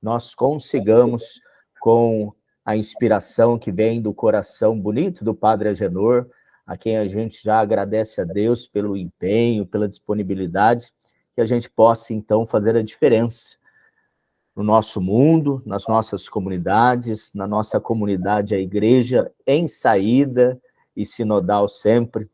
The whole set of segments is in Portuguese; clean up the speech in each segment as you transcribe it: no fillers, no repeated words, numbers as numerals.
nós consigamos, com a inspiração que vem do coração bonito do Padre Agenor, a quem a gente já agradece a Deus pelo empenho, pela disponibilidade, que a gente possa, então, fazer a diferença no nosso mundo, nas nossas comunidades, na nossa comunidade, a igreja em saída e sinodal sempre.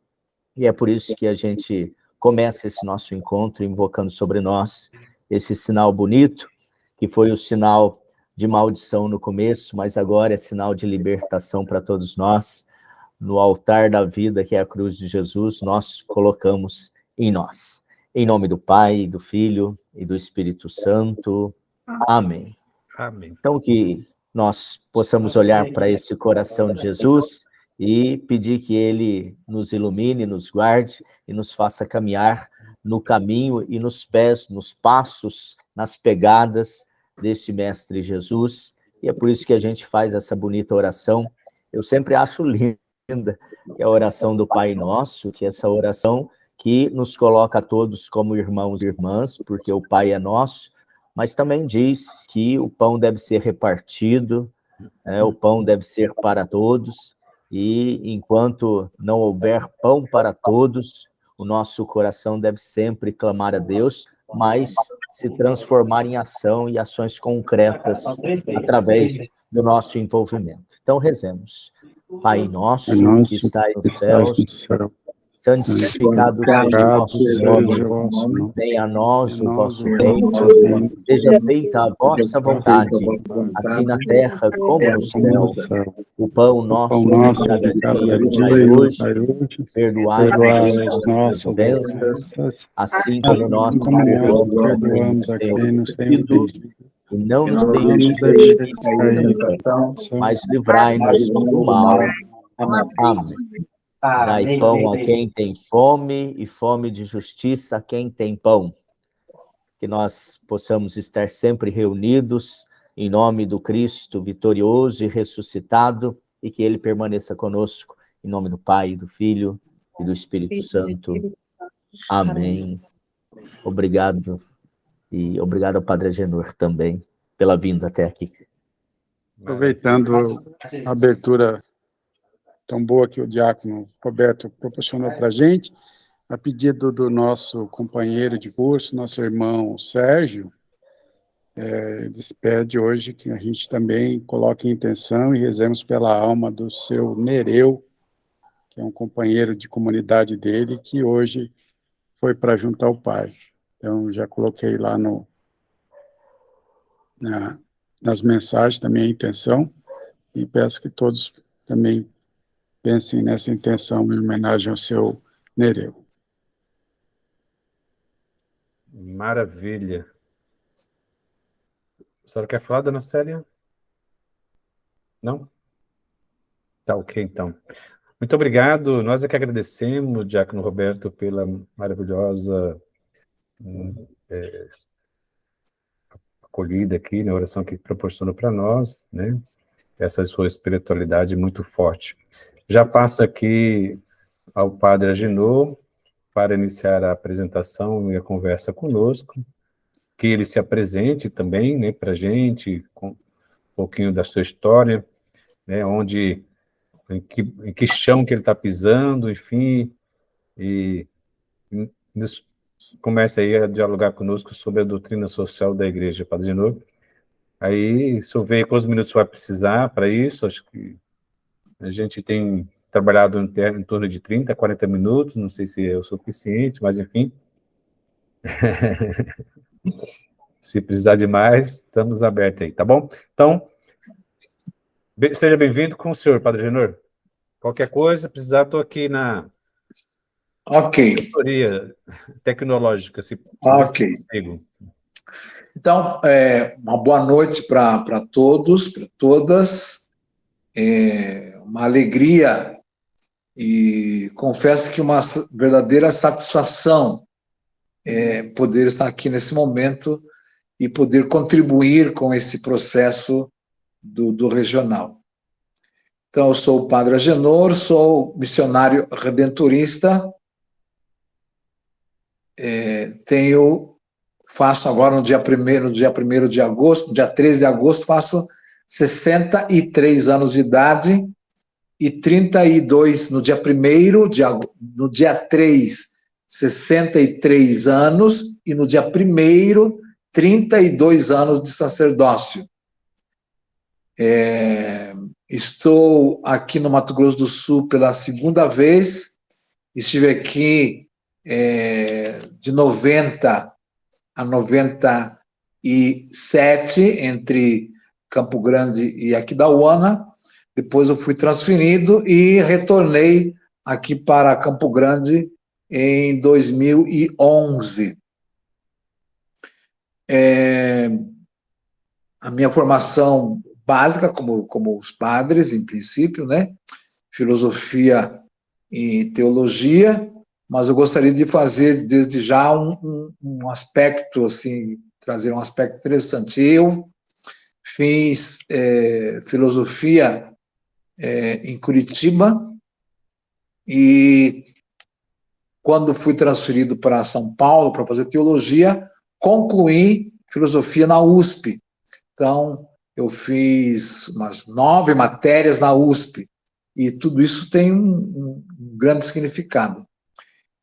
E é por isso que a gente começa esse nosso encontro invocando sobre nós esse sinal bonito, que foi o sinal de maldição no começo, mas agora é sinal de libertação para todos nós. No altar da vida, que é a cruz de Jesus, nós colocamos em nós. Em nome do Pai, do Filho e do Espírito Santo. Amém. Amém. Então, que nós possamos olhar para esse coração de Jesus e pedir que ele nos ilumine, nos guarde e nos faça caminhar no caminho e nos pés, nos passos, nas pegadas deste Mestre Jesus. E é por isso que a gente faz essa bonita oração. Eu sempre acho linda que é a oração do Pai Nosso, que é essa oração que nos coloca a todos como irmãos e irmãs, porque o Pai é nosso, mas também diz que o pão deve ser repartido, o pão deve ser para todos, e enquanto não houver pão para todos, o nosso coração deve sempre clamar a Deus, mas se transformar em ação e ações concretas através do nosso envolvimento. Então, rezemos. Pai nosso, que estais nos céus, santificado seja o vosso nome, venha a nós o vosso reino, seja feita a vossa vontade, assim na terra como no céu. O pão nosso de cada dia nos dai hoje, perdoai as nossas ofensas, assim como nós perdoamos a quem nos tem ofendido, e não nos deixeis cair em tentação, mas livrai-nos do mal. Amém. Dai pão a quem tem fome e fome de justiça a quem tem pão. Que nós possamos estar sempre reunidos em nome do Cristo vitorioso e ressuscitado e que ele permaneça conosco em nome do Pai, do Filho e do Espírito Santo. Amém. Obrigado. E obrigado ao Padre Agenor também pela vinda até aqui. Aproveitando a abertura tão boa que o diácono Roberto proporcionou para a gente, a pedido do nosso companheiro de curso, nosso irmão Sérgio, ele pede hoje que a gente também coloque em intenção e rezemos pela alma do seu Nereu, que é um companheiro de comunidade dele, que hoje foi para junto ao Pai. Então, já coloquei lá nas mensagens também a intenção, e peço que todos também pensem nessa intenção em homenagem ao seu Nereu. Maravilha. A senhora quer falar, dona Célia? Não? Tá ok, então. Muito obrigado. Nós é que agradecemos, diácono Roberto, pela maravilhosa acolhida aqui, na oração que proporcionou para nós, né? Essa sua espiritualidade muito forte. Já passo aqui ao Padre Agenor para iniciar a apresentação e a conversa conosco, que ele se apresente também, né, para a gente, com um pouquinho da sua história, né, em que chão que ele está pisando, enfim, e comece aí a dialogar conosco sobre a doutrina social da Igreja, Padre Agenor. Aí, se eu ver quantos minutos vai precisar para isso, acho que a gente tem trabalhado em torno de 30, 40 minutos, não sei se é o suficiente, mas enfim. Se precisar de mais, estamos abertos aí, tá bom? Então, seja bem-vindo com o senhor, Padre Agenor. Qualquer coisa, precisar, estou aqui na assessoria tecnológica, se consigo. Então, uma boa noite para todos, para todas. Uma alegria e confesso que uma verdadeira satisfação poder estar aqui nesse momento e poder contribuir com esse processo do regional. Então, eu sou o Padre Agenor, sou missionário redentorista, faço agora no dia 1º de agosto, no dia 13 de agosto, faço 63 anos de idade, e 32 no dia 1º de agosto, no dia 3, 63 anos, e no dia 1º, 32 anos de sacerdócio. Estou aqui no Mato Grosso do Sul pela segunda vez, estive aqui de 90 a 97, entre Campo Grande e Aquidauana. Depois eu fui transferido e retornei aqui para Campo Grande em 2011. A minha formação básica, como os padres, em princípio, né? Filosofia e teologia, mas eu gostaria de fazer desde já um aspecto, assim, trazer um aspecto interessante. Eu fiz filosofia em Curitiba, e quando fui transferido para São Paulo para fazer teologia, concluí filosofia na USP. Então, eu fiz umas 9 matérias na USP, e tudo isso tem um grande significado.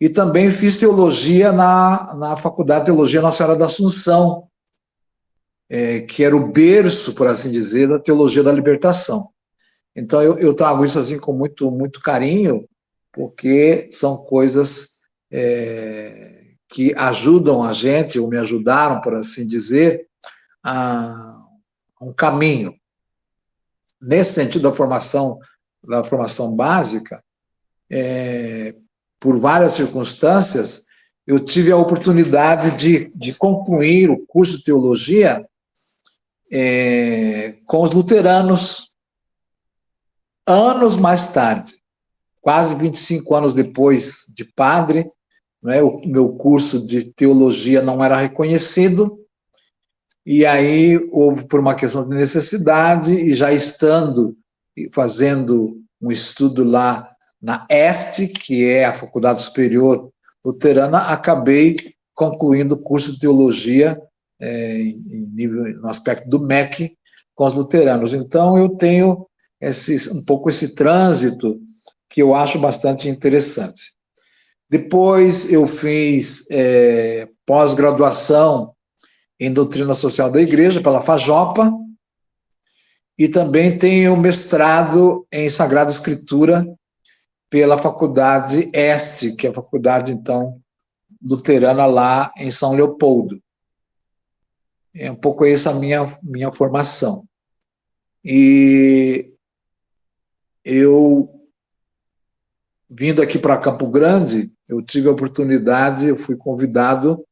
E também fiz teologia na Faculdade de Teologia Nossa Senhora da Assunção, que era o berço, por assim dizer, da teologia da libertação. Então, eu trago isso assim com muito, muito carinho, porque são coisas que ajudam a gente, ou me ajudaram, por assim dizer, a um caminho. Nesse sentido da formação básica, por várias circunstâncias, eu tive a oportunidade de concluir o curso de teologia com os luteranos, anos mais tarde, quase 25 anos depois de padre, né, o meu curso de teologia não era reconhecido, e aí houve, por uma questão de necessidade, e já estando fazendo um estudo lá na ESTE, que é a Faculdade Superior Luterana, acabei concluindo o curso de teologia no aspecto do MEC com os luteranos. Então eu tenho um pouco esse trânsito que eu acho bastante interessante. Depois eu fiz pós-graduação em Doutrina Social da Igreja pela FAJOPA, e também tenho mestrado em Sagrada Escritura pela Faculdade ESTE, que é a faculdade, então, luterana lá em São Leopoldo. É um pouco essa a minha formação. E eu, vindo aqui para Campo Grande, eu tive a oportunidade, eu fui convidado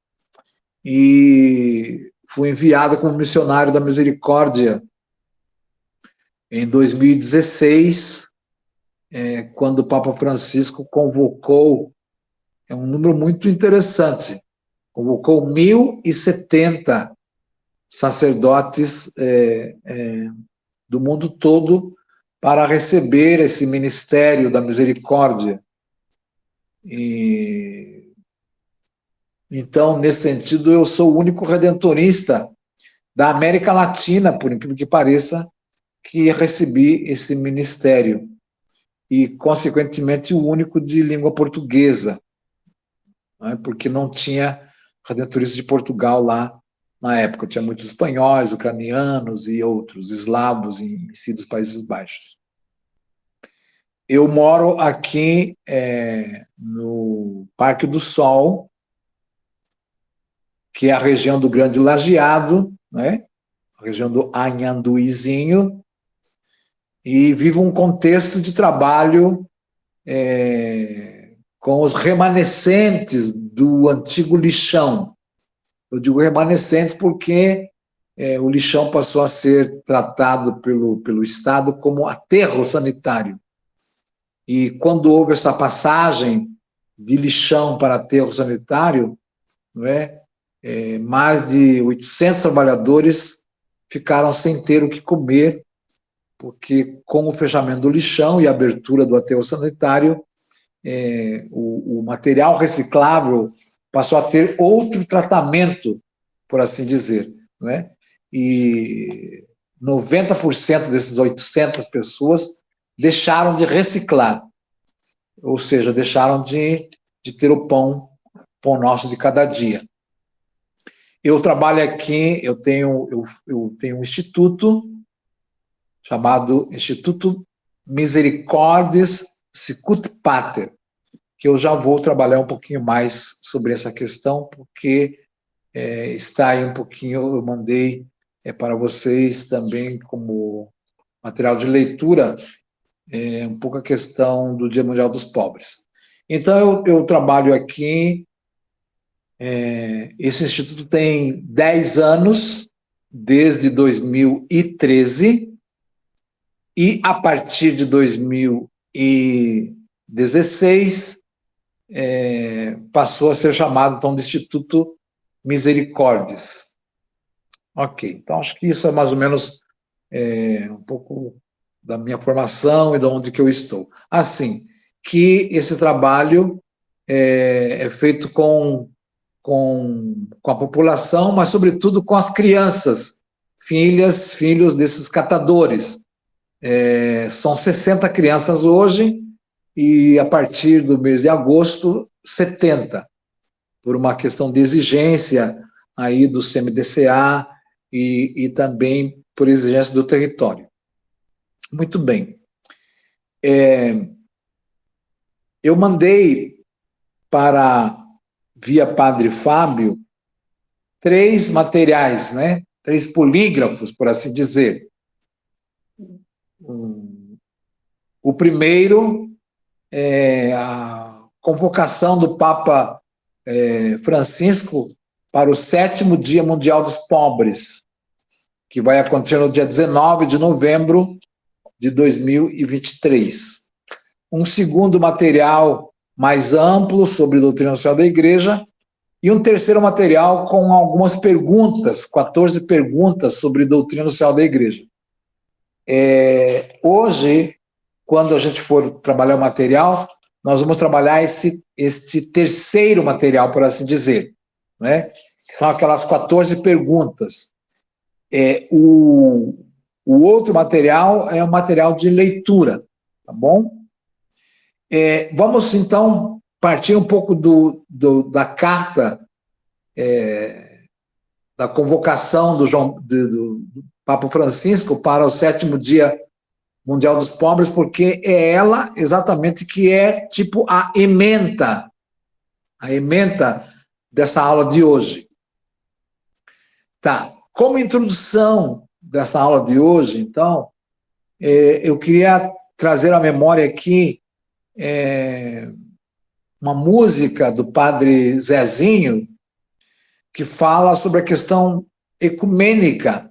e fui enviado como missionário da Misericórdia em 2016, quando o Papa Francisco convocou, um número muito interessante, convocou 1.070 sacerdotes do mundo todo para receber esse ministério da misericórdia. Então, nesse sentido, eu sou o único redentorista da América Latina, por incrível que pareça, que recebi esse ministério, e, consequentemente, o único de língua portuguesa, né, porque não tinha redentoristas de Portugal lá na época, tinha muitos espanhóis, ucranianos e outros, eslavos em si dos Países Baixos. Eu moro aqui no Parque do Sol, que é a região do Grande Lajeado, né, a região do Anhanduizinho, e vivo um contexto de trabalho com os remanescentes do antigo lixão. Eu digo remanescentes porque o lixão passou a ser tratado pelo Estado como aterro sanitário. E quando houve essa passagem de lixão para aterro sanitário, não é, mais de 800 trabalhadores ficaram sem ter o que comer, porque com o fechamento do lixão e a abertura do aterro sanitário, o material reciclável passou a ter outro tratamento por assim dizer, né? E 90% desses 800 pessoas deixaram de reciclar, ou seja, deixaram de ter o pão nosso de cada dia. Eu trabalho aqui, eu tenho um instituto chamado Instituto Misericórdias Sicut Pater, que eu já vou trabalhar um pouquinho mais sobre essa questão, porque está aí um pouquinho, eu mandei para vocês também como material de leitura, um pouco a questão do Dia Mundial dos Pobres. Então, eu trabalho aqui, esse instituto tem 10 anos, desde 2013, e a partir de 2016, passou a ser chamado, então, de Instituto Misericórdias. Ok, então acho que isso é mais ou menos um pouco da minha formação e de onde que eu estou. Assim, que esse trabalho é feito com a população, mas sobretudo com as crianças, filhos desses catadores. São 60 crianças hoje, e a partir do mês de agosto, 70, por uma questão de exigência aí do CMDCA e também por exigência do território. Muito bem. Eu mandei via Padre Fábio, 3 materiais, né? 3 polígrafos, por assim dizer. O primeiro é a convocação do Papa Francisco para o 7º Dia Mundial dos Pobres, que vai acontecer no dia 19 de novembro de 2023. Um segundo material mais amplo sobre doutrina social da Igreja, e um terceiro material com algumas perguntas, 14 perguntas sobre doutrina social da Igreja. Hoje, quando a gente for trabalhar o material, nós vamos trabalhar este terceiro material, por assim dizer, né? Que são aquelas 14 perguntas. O outro material é um material de leitura, tá bom? Vamos, então, partir um pouco da carta da convocação do Papa Francisco para o 7º Dia Mundial dos Pobres, porque é ela exatamente que é tipo a ementa dessa aula de hoje. Tá, como introdução dessa aula de hoje, então, eu queria trazer à memória aqui uma música do Padre Zezinho, que fala sobre a questão ecumênica,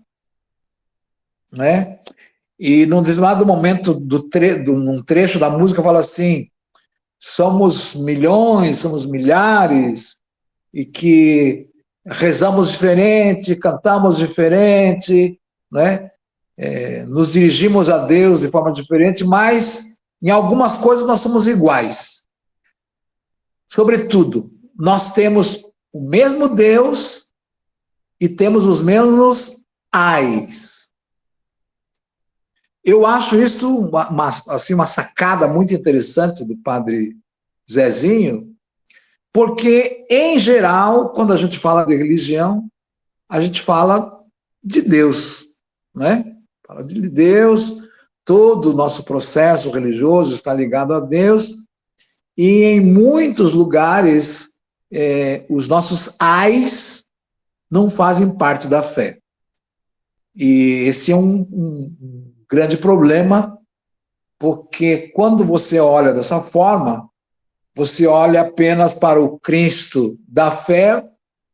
né? E num determinado momento num trecho da música fala assim: somos milhões, somos milhares, e que rezamos diferente, cantamos diferente, né? Nos dirigimos a Deus de forma diferente, mas em algumas coisas nós somos iguais. Sobretudo, nós temos o mesmo Deus e temos os mesmos ais. Eu acho isso uma sacada muito interessante do Padre Zezinho, porque, em geral, quando a gente fala de religião, a gente fala de Deus, né? Fala de Deus, todo o nosso processo religioso está ligado a Deus, e em muitos lugares os nossos ais não fazem parte da fé. E esse é um grande problema, porque quando você olha dessa forma, você olha apenas para o Cristo da fé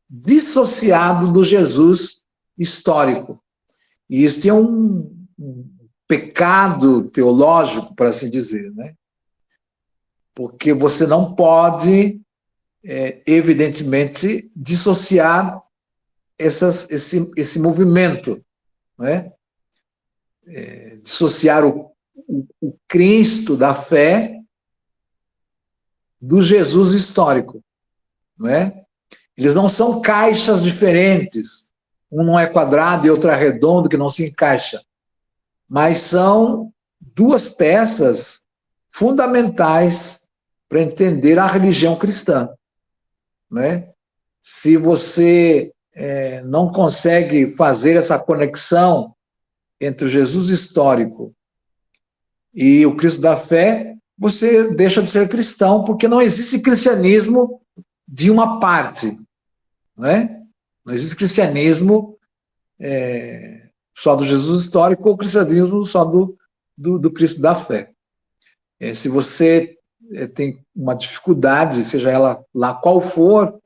dissociado do Jesus histórico. E isso é um pecado teológico, por assim dizer, né? Porque você não pode, evidentemente, dissociar esse movimento, né? Dissociar o Cristo da fé do Jesus histórico, não é? Eles não são caixas diferentes. Um não é quadrado e outro é redondo, que não se encaixa. Mas são duas peças fundamentais para entender a religião cristã, né? Se você não consegue fazer essa conexão entre o Jesus histórico e o Cristo da fé, você deixa de ser cristão, porque não existe cristianismo de uma parte, né? Não existe cristianismo só do Jesus histórico ou cristianismo só do Cristo da fé. Se você tem uma dificuldade, seja ela lá qual for,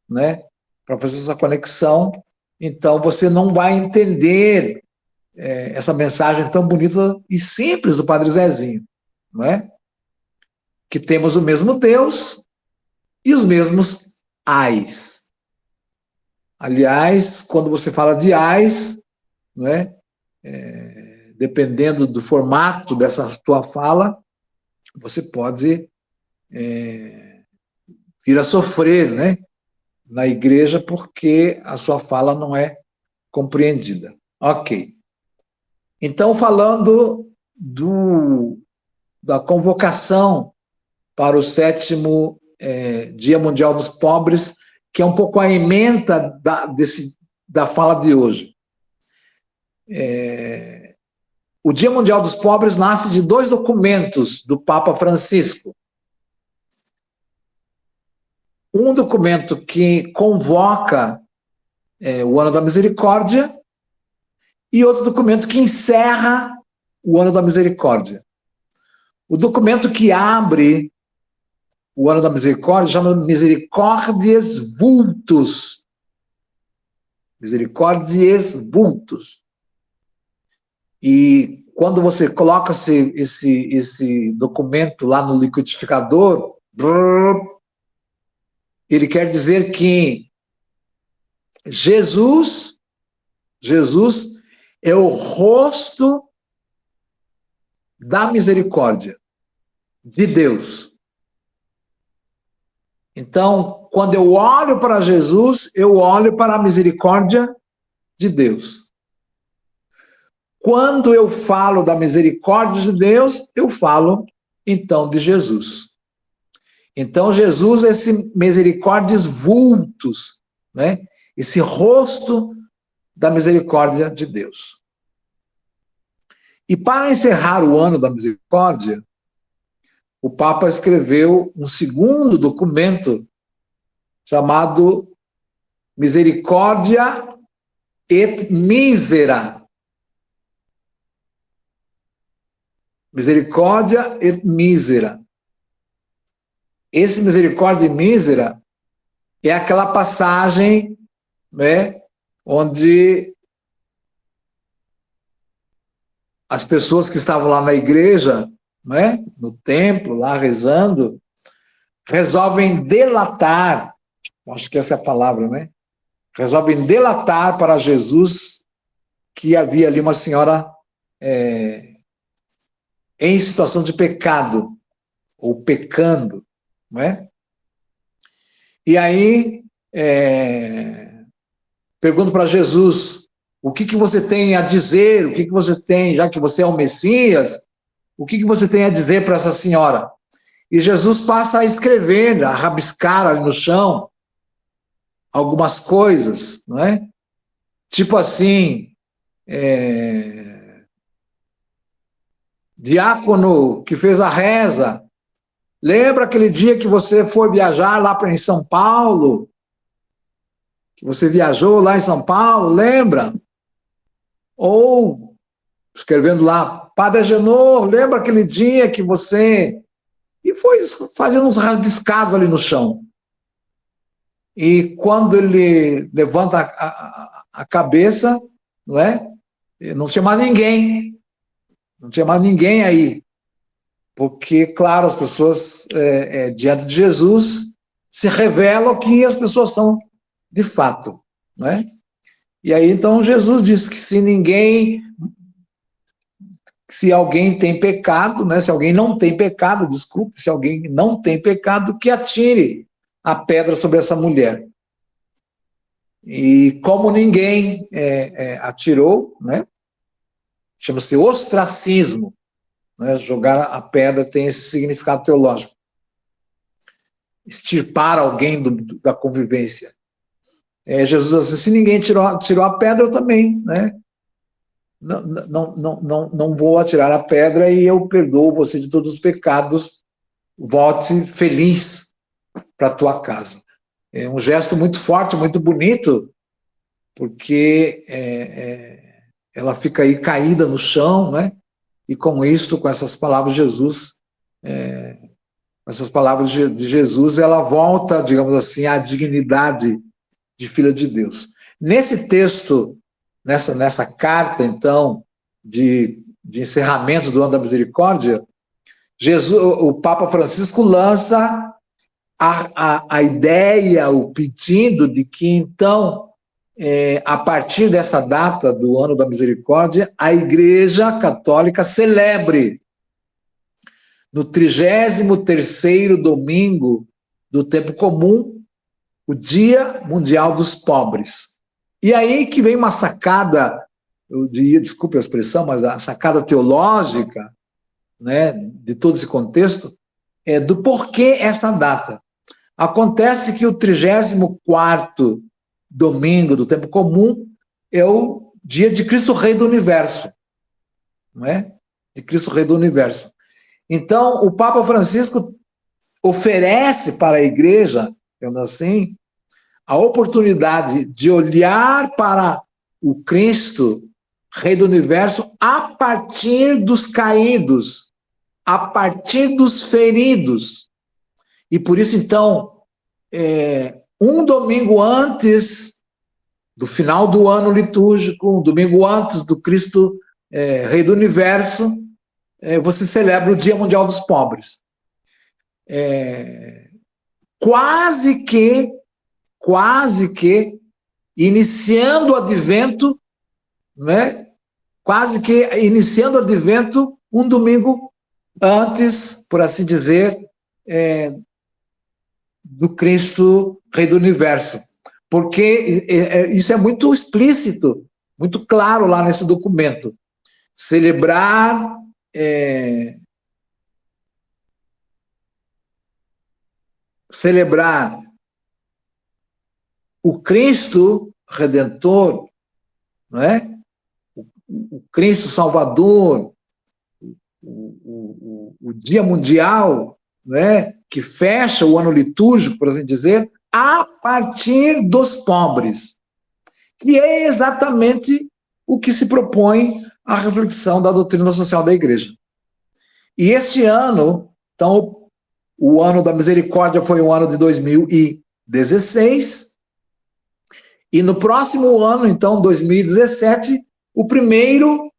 né, para fazer essa conexão, então você não vai entender essa mensagem tão bonita e simples do Padre Zezinho, não é? Que temos o mesmo Deus e os mesmos ais. Aliás, quando você fala de ais, não é? Dependendo do formato dessa tua fala, você pode vir a sofrer, né, na igreja, porque a sua fala não é compreendida. Ok. Então, falando da convocação para o 7º Dia Mundial dos Pobres, que é um pouco a ementa da fala de hoje. O Dia Mundial dos Pobres nasce de 2 documentos do Papa Francisco. Um documento que convoca o Ano da Misericórdia e outro documento que encerra o Ano da Misericórdia. O documento que abre o Ano da Misericórdia chama Misericordias Vultus. Misericordias Vultus. E quando você coloca esse documento lá no liquidificador, ele quer dizer que Jesus é o rosto da misericórdia de Deus. Então, quando eu olho para Jesus, eu olho para a misericórdia de Deus. Quando eu falo da misericórdia de Deus, eu falo, então, de Jesus. Então, Jesus é esse misericordias vultus, né? Esse rosto da misericórdia de Deus. E para encerrar o Ano da Misericórdia, o Papa escreveu um segundo documento chamado Misericordia et Misera. Misericórdia et Misera. Esse Misericórdia e Mísera é aquela passagem, né, onde as pessoas que estavam lá na igreja, né, no templo, lá rezando, resolvem delatar, acho que essa é a palavra, né? Resolvem delatar para Jesus que havia ali uma senhora em situação de pecado, ou pecando, não é? E aí, pergunto para Jesus, o que você tem a dizer, o que você tem, já que você é o Messias, o que você tem a dizer para essa senhora? E Jesus passa a escrever, a rabiscar ali no chão, algumas coisas, não é? Tipo assim, diácono que fez a reza, lembra aquele dia que você foi viajar lá em São Paulo? Que você viajou lá em São Paulo, lembra? Ou, escrevendo lá, Padre Agenor, lembra aquele dia que você... E foi fazendo uns rabiscados ali no chão. E quando ele levanta a cabeça, não é? Não tinha mais ninguém. Não tinha mais ninguém aí. Porque, claro, as pessoas, diante de Jesus, se revelam que as pessoas são de fato, não é? E aí, então, Jesus disse que se alguém tem pecado, né? Se alguém não tem pecado, desculpe, se alguém não tem pecado, que atire a pedra sobre essa mulher. e como ninguém atirou, né? Chama-se ostracismo, né? Jogar a pedra tem esse significado teológico. Extirpar alguém da convivência. Jesus disse, se ninguém tirou a pedra, eu também, né? Não vou atirar a pedra e eu perdoo você de todos os pecados, volte feliz para a tua casa. É um gesto muito forte, muito bonito, porque ela fica aí caída no chão, né? E com isto, com essas palavras de Jesus, ela volta, digamos assim, à dignidade de filha de Deus. Nesse texto, nessa carta, então, de encerramento do Ano da Misericórdia, o Papa Francisco lança a ideia, o pedido de que, então, a partir dessa data do Ano da Misericórdia, a Igreja Católica celebre, no 33º domingo do tempo comum, o Dia Mundial dos Pobres. E aí que vem uma sacada, eu diria, desculpe a expressão, mas a sacada teológica, né, de todo esse contexto, do porquê essa data. Acontece que o 34º domingo do tempo comum é o dia de Cristo Rei do Universo, não é? De Cristo Rei do Universo. Então, o Papa Francisco oferece para a Igreja, digamos assim, a oportunidade de olhar para o Cristo, Rei do Universo, a partir dos caídos, a partir dos feridos. E por isso, então, um domingo antes do final do ano litúrgico, um domingo antes do Cristo Rei do Universo, você celebra o Dia Mundial dos Pobres. Quase que iniciando o advento, né? Quase que iniciando o advento um domingo antes, por assim dizer, do Cristo Rei do Universo. Porque isso é muito explícito, muito claro lá nesse documento. Celebrar o Cristo Redentor, não é? O Cristo Salvador, o Dia Mundial, não é? Que fecha o ano litúrgico, por assim dizer, a partir dos pobres, que é exatamente o que se propõe a reflexão da doutrina social da Igreja. E este ano, então, o ano da misericórdia foi o ano de 2016, e no próximo ano, então, 2017, o primeiro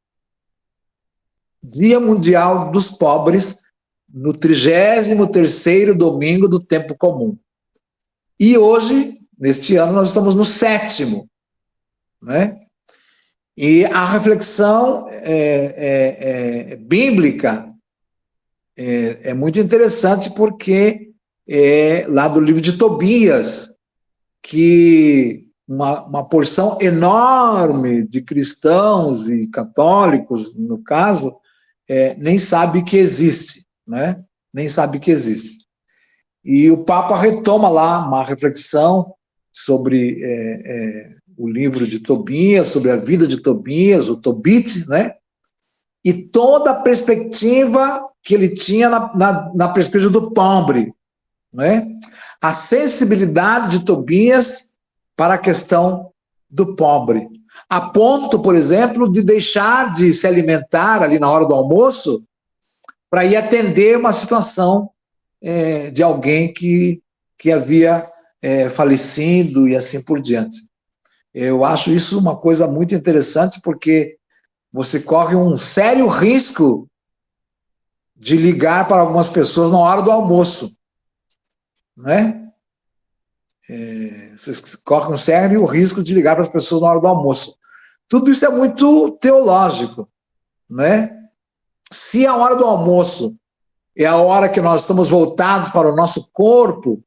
Dia Mundial dos Pobres, no 33º domingo do tempo comum. E hoje, neste ano, nós estamos no 7º, né? E a reflexão bíblica é muito interessante porque lá do livro de Tobias, que uma porção enorme de cristãos e católicos, no caso, nem sabe que existe, né? Nem sabe que existe. E o Papa retoma lá uma reflexão sobre o livro de Tobias, sobre a vida de Tobias, o Tobit, né? E toda a perspectiva que ele tinha na perspectiva do pobre, né? A sensibilidade de Tobias para a questão do pobre. A ponto, por exemplo, de deixar de se alimentar ali na hora do almoço para ir atender uma situação de alguém que havia falecido e assim por diante. Eu acho isso uma coisa muito interessante porque você corre um sério risco de ligar para algumas pessoas na hora do almoço, né? Vocês correm um sério risco de ligar para as pessoas na hora do almoço. Tudo isso é muito teológico, né? Se a hora do almoço é a hora que nós estamos voltados para o nosso corpo,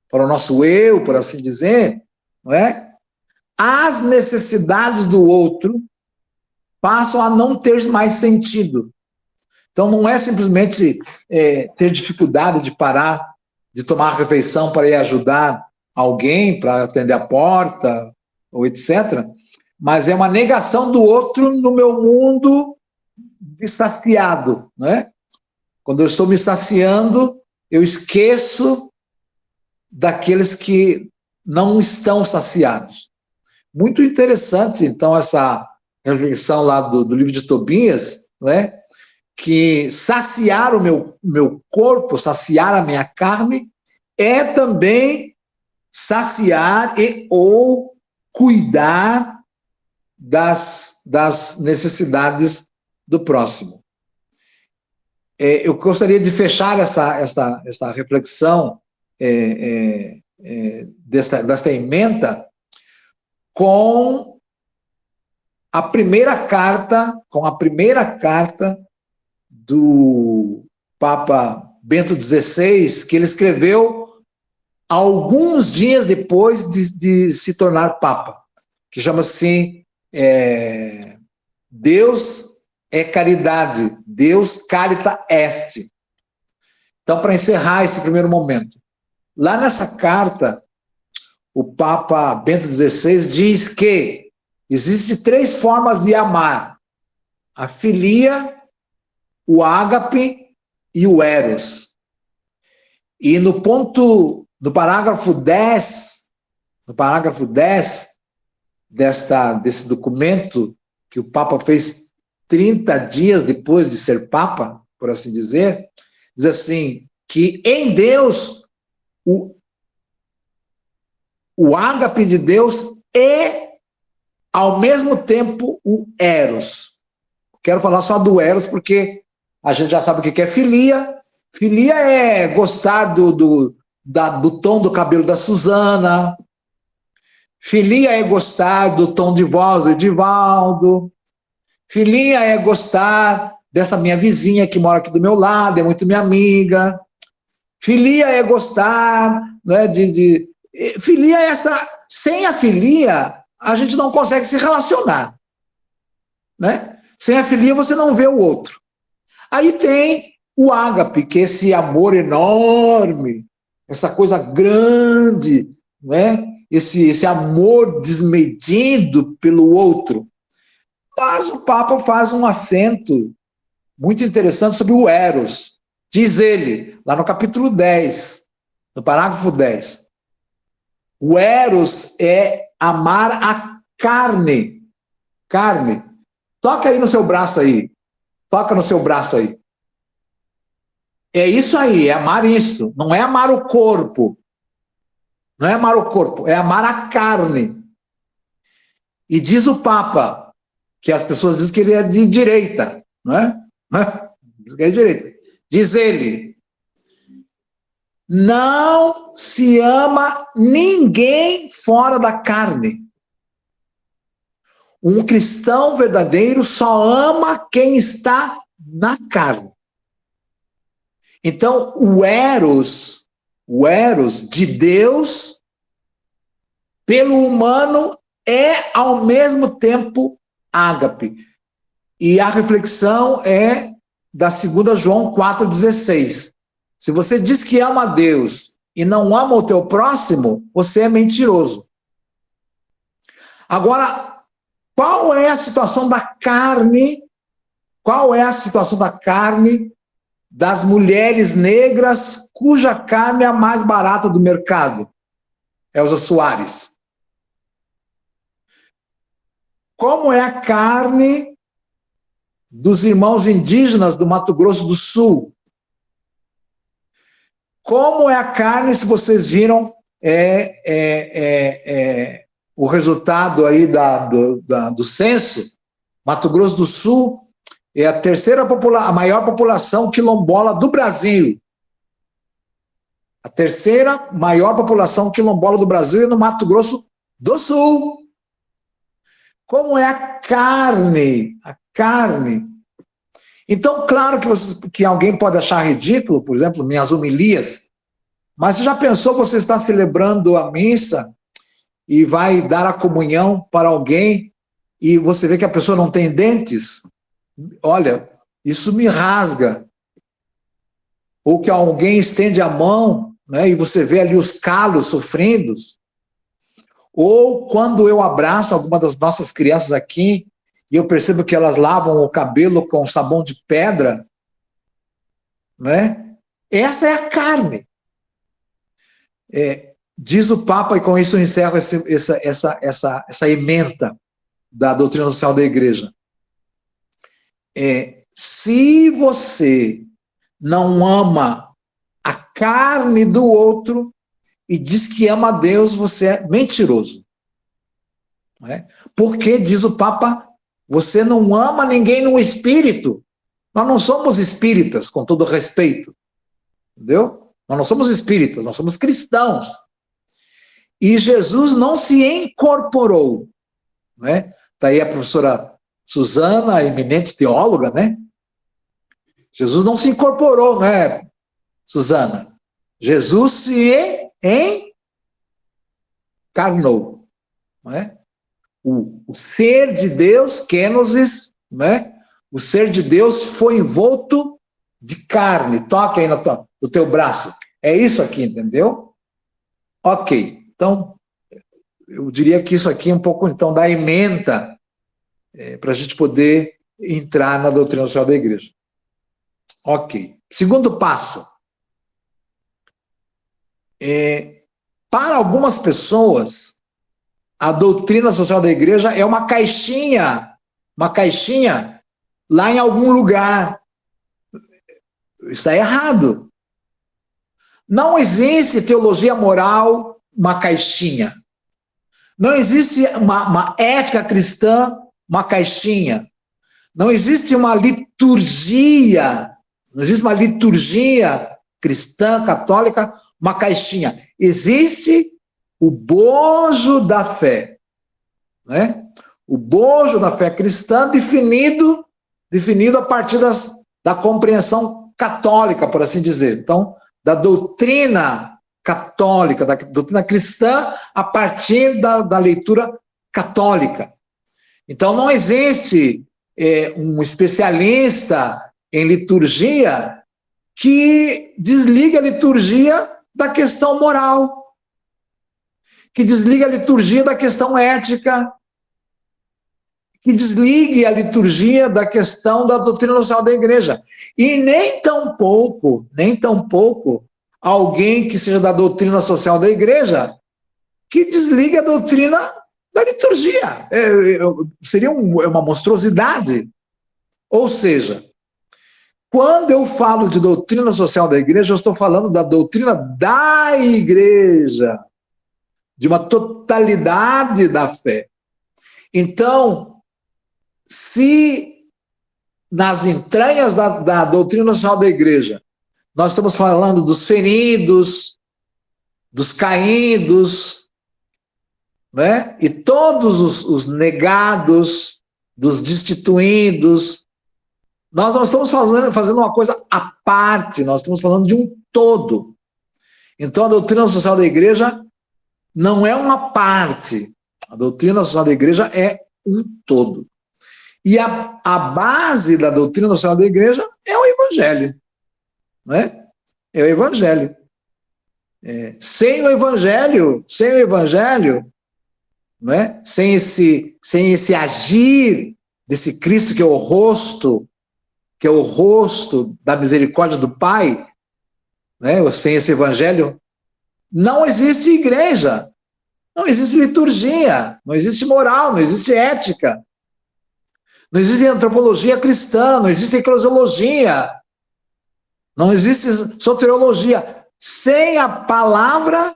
para o nosso eu, por assim dizer, não é? as necessidades do outro passam a não ter mais sentido. Então, não é simplesmente ter dificuldade de parar, de tomar a refeição para ir ajudar alguém, para atender a porta, ou etc., mas é uma negação do outro no meu mundo de saciado, né? Quando eu estou me saciando, eu esqueço daqueles que não estão saciados. Muito interessante, então, essa reflexão lá do livro de Tobias, não é? Que saciar o meu corpo, saciar a minha carne, é também saciar ou cuidar das necessidades do próximo. Eu gostaria de fechar esta reflexão desta ementa com a primeira carta do Papa Bento XVI, que ele escreveu alguns dias depois de se tornar Papa, que chama-se Deus é caridade, Deus carita est. Então, para encerrar esse primeiro momento, lá nessa carta, o Papa Bento XVI diz que existem 3 formas de amar: a filia, o ágape e o eros. E no parágrafo 10 desse documento, que o Papa fez 30 dias depois de ser Papa, por assim dizer, diz assim, que em Deus, o ágape de Deus é, ao mesmo tempo, o eros. Quero falar só do eros, porque a gente já sabe o que é filia. Filia é gostar do tom do cabelo da Suzana. Filia é gostar do tom de voz do Edivaldo. Filia é gostar dessa minha vizinha que mora aqui do meu lado, é muito minha amiga. Filia é gostar, né, filia é essa. Sem a filia, a gente não consegue se relacionar, né? Sem a filia, você não vê o outro. Aí tem o ágape, que é esse amor enorme, essa coisa grande, né? Esse amor desmedido pelo outro. Mas o Papa faz um acento muito interessante sobre o eros. Diz ele, lá no capítulo 10, no parágrafo 10, o eros é amar a carne. Carne. Toca aí no seu braço aí. Toca no seu braço aí. É isso aí, é amar isso. Não é amar o corpo. Não é amar o corpo, é amar a carne. E diz o Papa, que as pessoas dizem que ele é de direita, não é? Diz que é de direita. Diz ele, não se ama ninguém fora da carne. Um cristão verdadeiro só ama quem está na carne. Então, o eros de Deus, pelo humano, é ao mesmo tempo ágape. E a reflexão é da 2 João 4,16. Se você diz que ama a Deus e não ama o teu próximo, você é mentiroso. Agora, qual é a situação da carne? Qual é a situação da carne das mulheres negras cuja carne é a mais barata do mercado? Elza Soares. Como é a carne dos irmãos indígenas do Mato Grosso do Sul? Como é a carne, se vocês viram, o resultado aí do censo, Mato Grosso do Sul é a maior população quilombola do Brasil. A terceira maior população quilombola do Brasil é no Mato Grosso do Sul. Como é a carne? A carne. Então, claro que alguém pode achar ridículo, por exemplo, minhas homilias, mas você já pensou que você está celebrando a missa e vai dar a comunhão para alguém e você vê que a pessoa não tem dentes, olha, isso me rasga. Ou que alguém estende a mão, né, e você vê ali os calos sofrendo. Ou quando eu abraço alguma das nossas crianças aqui e eu percebo que elas lavam o cabelo com sabão de pedra, né? Essa é a carne. Diz o Papa, e com isso eu encerro essa ementa da doutrina social da igreja. Se você não ama a carne do outro e diz que ama a Deus, você é mentiroso. Não é? Porque, diz o Papa, você não ama ninguém no espírito. Nós não somos espíritas, com todo respeito. Entendeu? Nós não somos espíritas, nós somos cristãos. E Jesus não se incorporou. Né? Está aí a professora Suzana, a eminente teóloga, né? Jesus não se incorporou, né, Suzana? Jesus se encarnou. Não é? O ser de Deus, kenosis, né? O ser de Deus foi envolto de carne. Toca aí no teu braço. É isso aqui, entendeu? Ok. Então, eu diria que isso aqui é um pouco, então, da ementa para a gente poder entrar na doutrina social da igreja. Ok. Segundo passo. Para algumas pessoas, a doutrina social da igreja é uma caixinha lá em algum lugar. Está errado. Não existe teologia moral, uma caixinha. Não existe uma ética cristã, uma caixinha. Não existe uma liturgia, cristã, católica, uma caixinha. Existe o bojo da fé, né? O bojo da fé cristã definido a partir da compreensão católica, por assim dizer. Então, da doutrina católica, da doutrina cristã, a partir da leitura católica. Então, não existe um especialista em liturgia que desligue a liturgia da questão moral, que desligue a liturgia da questão ética, que desligue a liturgia da questão da doutrina social da igreja. E nem tampouco alguém que seja da doutrina social da igreja que desligue a doutrina da liturgia. Seria uma monstruosidade. Ou seja, quando eu falo de doutrina social da igreja, eu estou falando da doutrina da igreja, de uma totalidade da fé. Então, se nas entranhas da doutrina social da igreja, nós estamos falando dos feridos, dos caídos, né? E todos os negados, dos destituídos, nós não estamos fazendo uma coisa à parte, nós estamos falando de um todo. Então, a doutrina social da igreja não é uma parte, a doutrina social da igreja é um todo. E a base da doutrina social da igreja é o evangelho, né? É o evangelho. Sem o evangelho, né? Sem esse agir desse Cristo que é o rosto da misericórdia do Pai, né? Sem esse evangelho, não existe igreja, não existe liturgia, não existe moral, não existe ética, não existe antropologia cristã, não existe eclesiologia, não existe soteriologia. Sem a palavra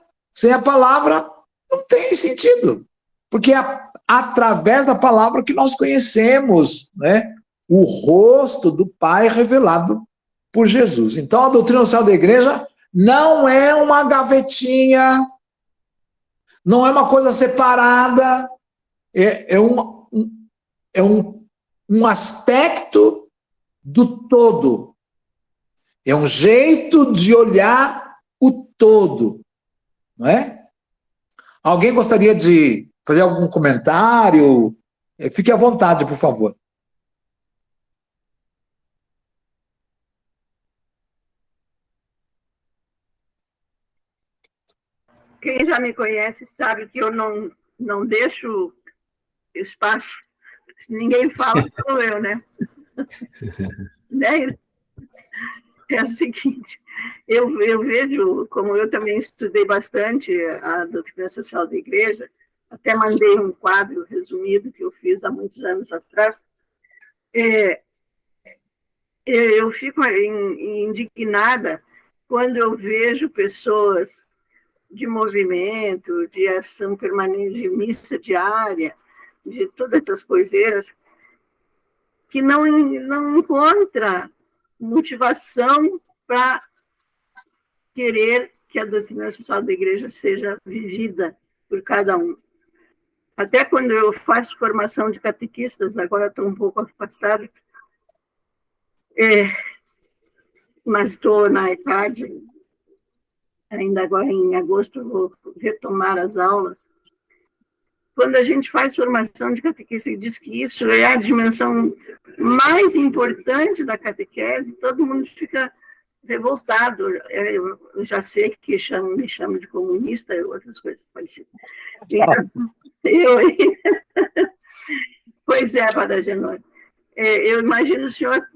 não tem sentido, porque é através da palavra que nós conhecemos, né, o rosto do Pai revelado por Jesus. Então, a doutrina social da igreja não é uma gavetinha, não é uma coisa separada, é um aspecto do todo. É um jeito de olhar o todo, não é? Alguém gostaria de fazer algum comentário? Fique à vontade, por favor. Quem já me conhece sabe que eu não deixo espaço. Se ninguém fala, sou eu, né? É o seguinte, eu vejo, como eu também estudei bastante a doutrina social da igreja, até mandei um quadro resumido que eu fiz há muitos anos atrás, eu fico indignada quando eu vejo pessoas de movimento, de ação permanente, de missa diária, de todas essas coiseiras, que não encontra motivação para querer que a doutrina social da igreja seja vivida por cada um. Até quando eu faço formação de catequistas, agora estou um pouco afastada, mas estou na ECAD, ainda agora em agosto vou retomar as aulas. Quando a gente faz formação de catequista e diz que isso é a dimensão mais importante da catequese, todo mundo fica revoltado. Eu já sei que me chamam de comunista e outras coisas parecidas. Pois é, Padre Agenor. Eu imagino o senhor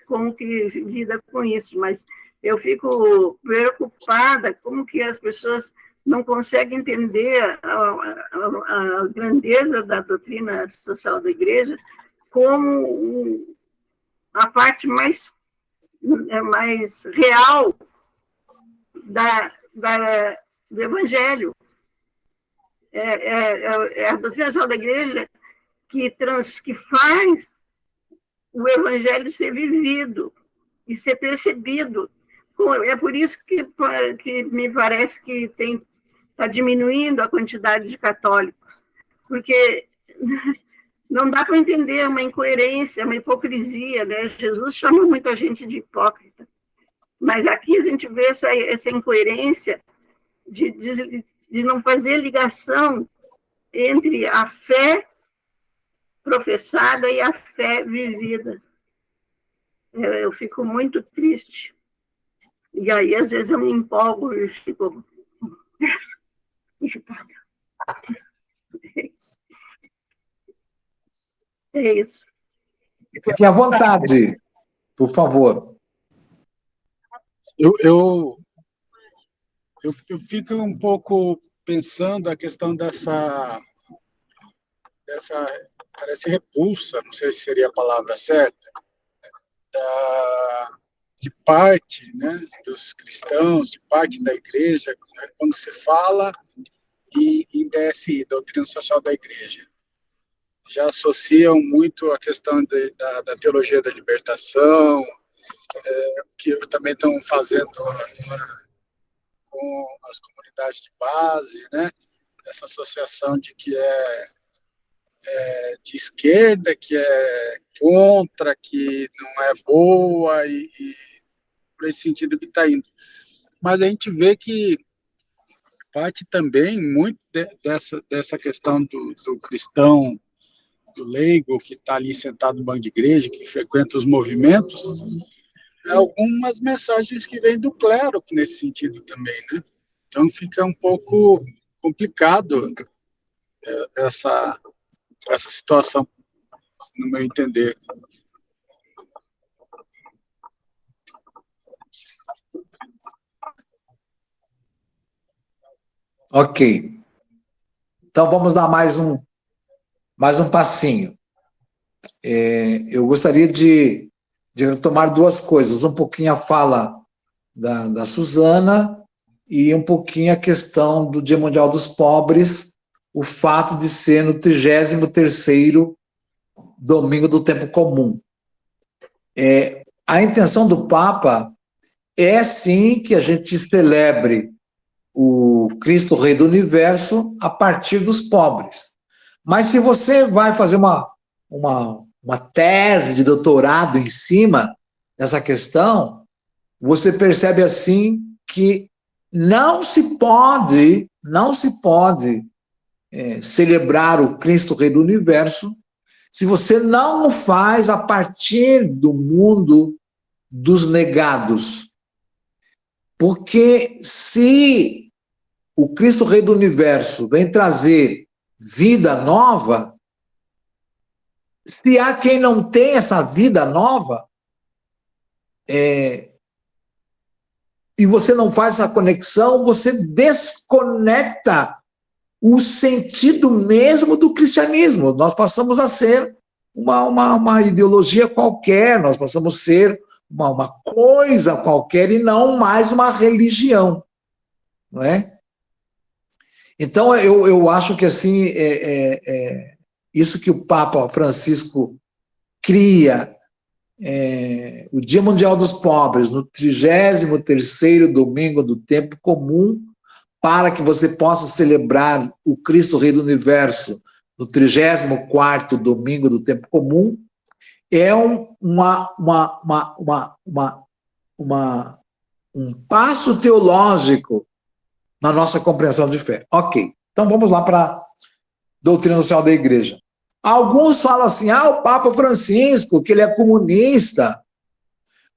como que lida com isso, mas eu fico preocupada como que as pessoas não conseguem entender a grandeza da doutrina social da igreja como a parte mais real do evangelho. É a doutrina social da igreja que faz o evangelho ser vivido e ser percebido. É por isso que me parece que está diminuindo a quantidade de católicos, porque não dá para entender uma incoerência, uma hipocrisia, né? Jesus chama muita gente de hipócrita, mas aqui a gente vê essa incoerência de não fazer ligação entre a fé professada e a fé vivida. Eu fico muito triste. E aí, às vezes, eu me empolgo e fico... É isso. Fique à vontade, por favor. Eu fico um pouco pensando a questão dessa parece repulsa, não sei se seria a palavra certa, de parte, né, dos cristãos, de parte da igreja, né, quando se fala em DSI, Doutrina Social da Igreja. Já associam muito a questão da teologia da libertação, que também estão fazendo com as comunidades de base, né, essa associação de que é de esquerda, que é contra, que não é boa, e por esse sentido que está indo. Mas a gente vê que parte também muito dessa questão do cristão, do leigo, que está ali sentado no banco de igreja, que frequenta os movimentos, algumas mensagens que vêm do clero nesse sentido também, né? Então fica um pouco complicado essa situação, no meu entender. Ok. Então, vamos dar mais um passinho. Eu gostaria de retomar duas coisas. Um pouquinho a fala da Suzana e um pouquinho a questão do Dia Mundial dos Pobres, o fato de ser no 33º domingo do tempo comum. A intenção do Papa é, sim, que a gente celebre o Cristo Rei do Universo a partir dos pobres. Mas se você vai fazer uma tese de doutorado em cima dessa questão, você percebe assim que não se pode celebrar o Cristo Rei do Universo se você não o faz a partir do mundo dos negados. Porque se o Cristo Rei do Universo vem trazer vida nova, se há quem não tem essa vida nova, e você não faz essa conexão, você desconecta o sentido mesmo do cristianismo. Nós passamos a ser uma ideologia qualquer, nós passamos a ser uma coisa qualquer e não mais uma religião, não é? Então, eu acho que assim, isso que o Papa Francisco cria, o Dia Mundial dos Pobres, no 33º domingo do tempo comum, para que você possa celebrar o Cristo Rei do Universo no 34º domingo do tempo comum, é um passo teológico na nossa compreensão de fé. Ok, então vamos lá para a doutrina social da Igreja. Alguns falam assim, o Papa Francisco, que ele é comunista,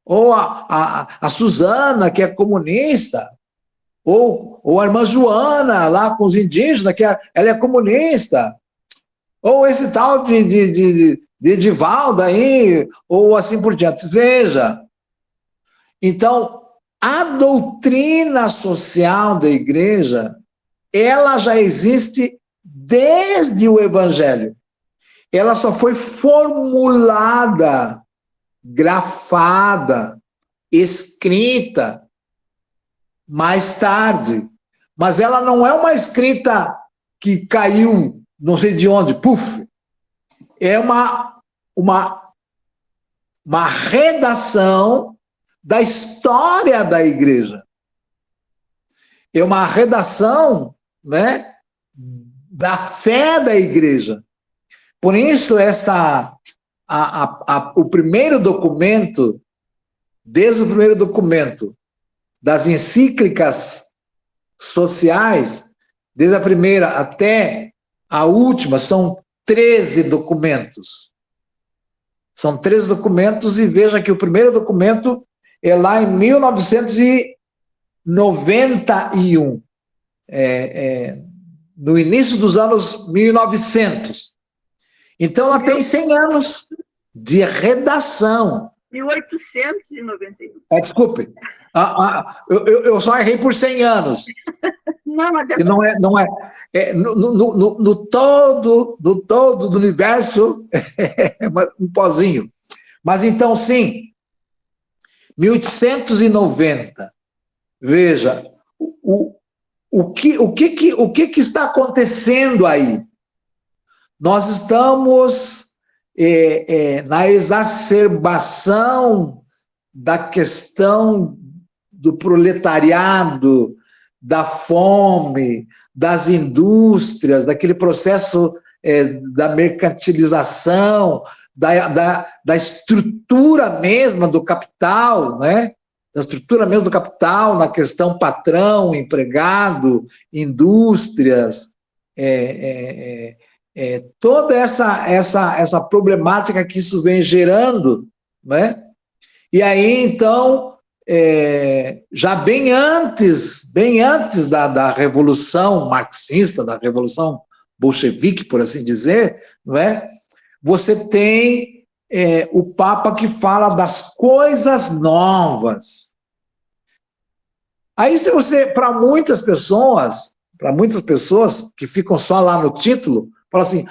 ou a Susana, que é comunista, ou a irmã Joana, lá com os indígenas, ela é comunista, ou esse tal de Edivaldo aí, ou assim por diante. Veja, então, a doutrina social da Igreja, ela já existe desde o Evangelho. Ela só foi formulada, grafada, escrita mais tarde. Mas ela não é uma escrita que caiu não sei de onde, puf. É uma redação da história da Igreja. É uma redação, né, da fé da Igreja. Por isso, o primeiro documento, desde o primeiro documento das encíclicas sociais, desde a primeira até a última, são 13 documentos. São 13 documentos, e veja que o primeiro documento é lá em 1991, no início dos anos 1900. Então, ela tem 100 anos de redação. 1891. Desculpe, eu só errei por 100 anos. Não, mas não é no todo do universo, é um pozinho. Mas então, sim, 1890, veja, o que está acontecendo aí? Nós estamos na exacerbação da questão do proletariado, da fome, das indústrias, daquele processo da mercantilização, da estrutura mesma do capital, né? Da estrutura mesmo do capital, na questão patrão, empregado, indústrias, toda essa problemática que isso vem gerando, né? E aí, então, já bem antes da Revolução Marxista, da Revolução Bolchevique, por assim dizer, não é? Você tem o Papa que fala das coisas novas. Aí, se você, para muitas pessoas que ficam só lá no título, fala assim,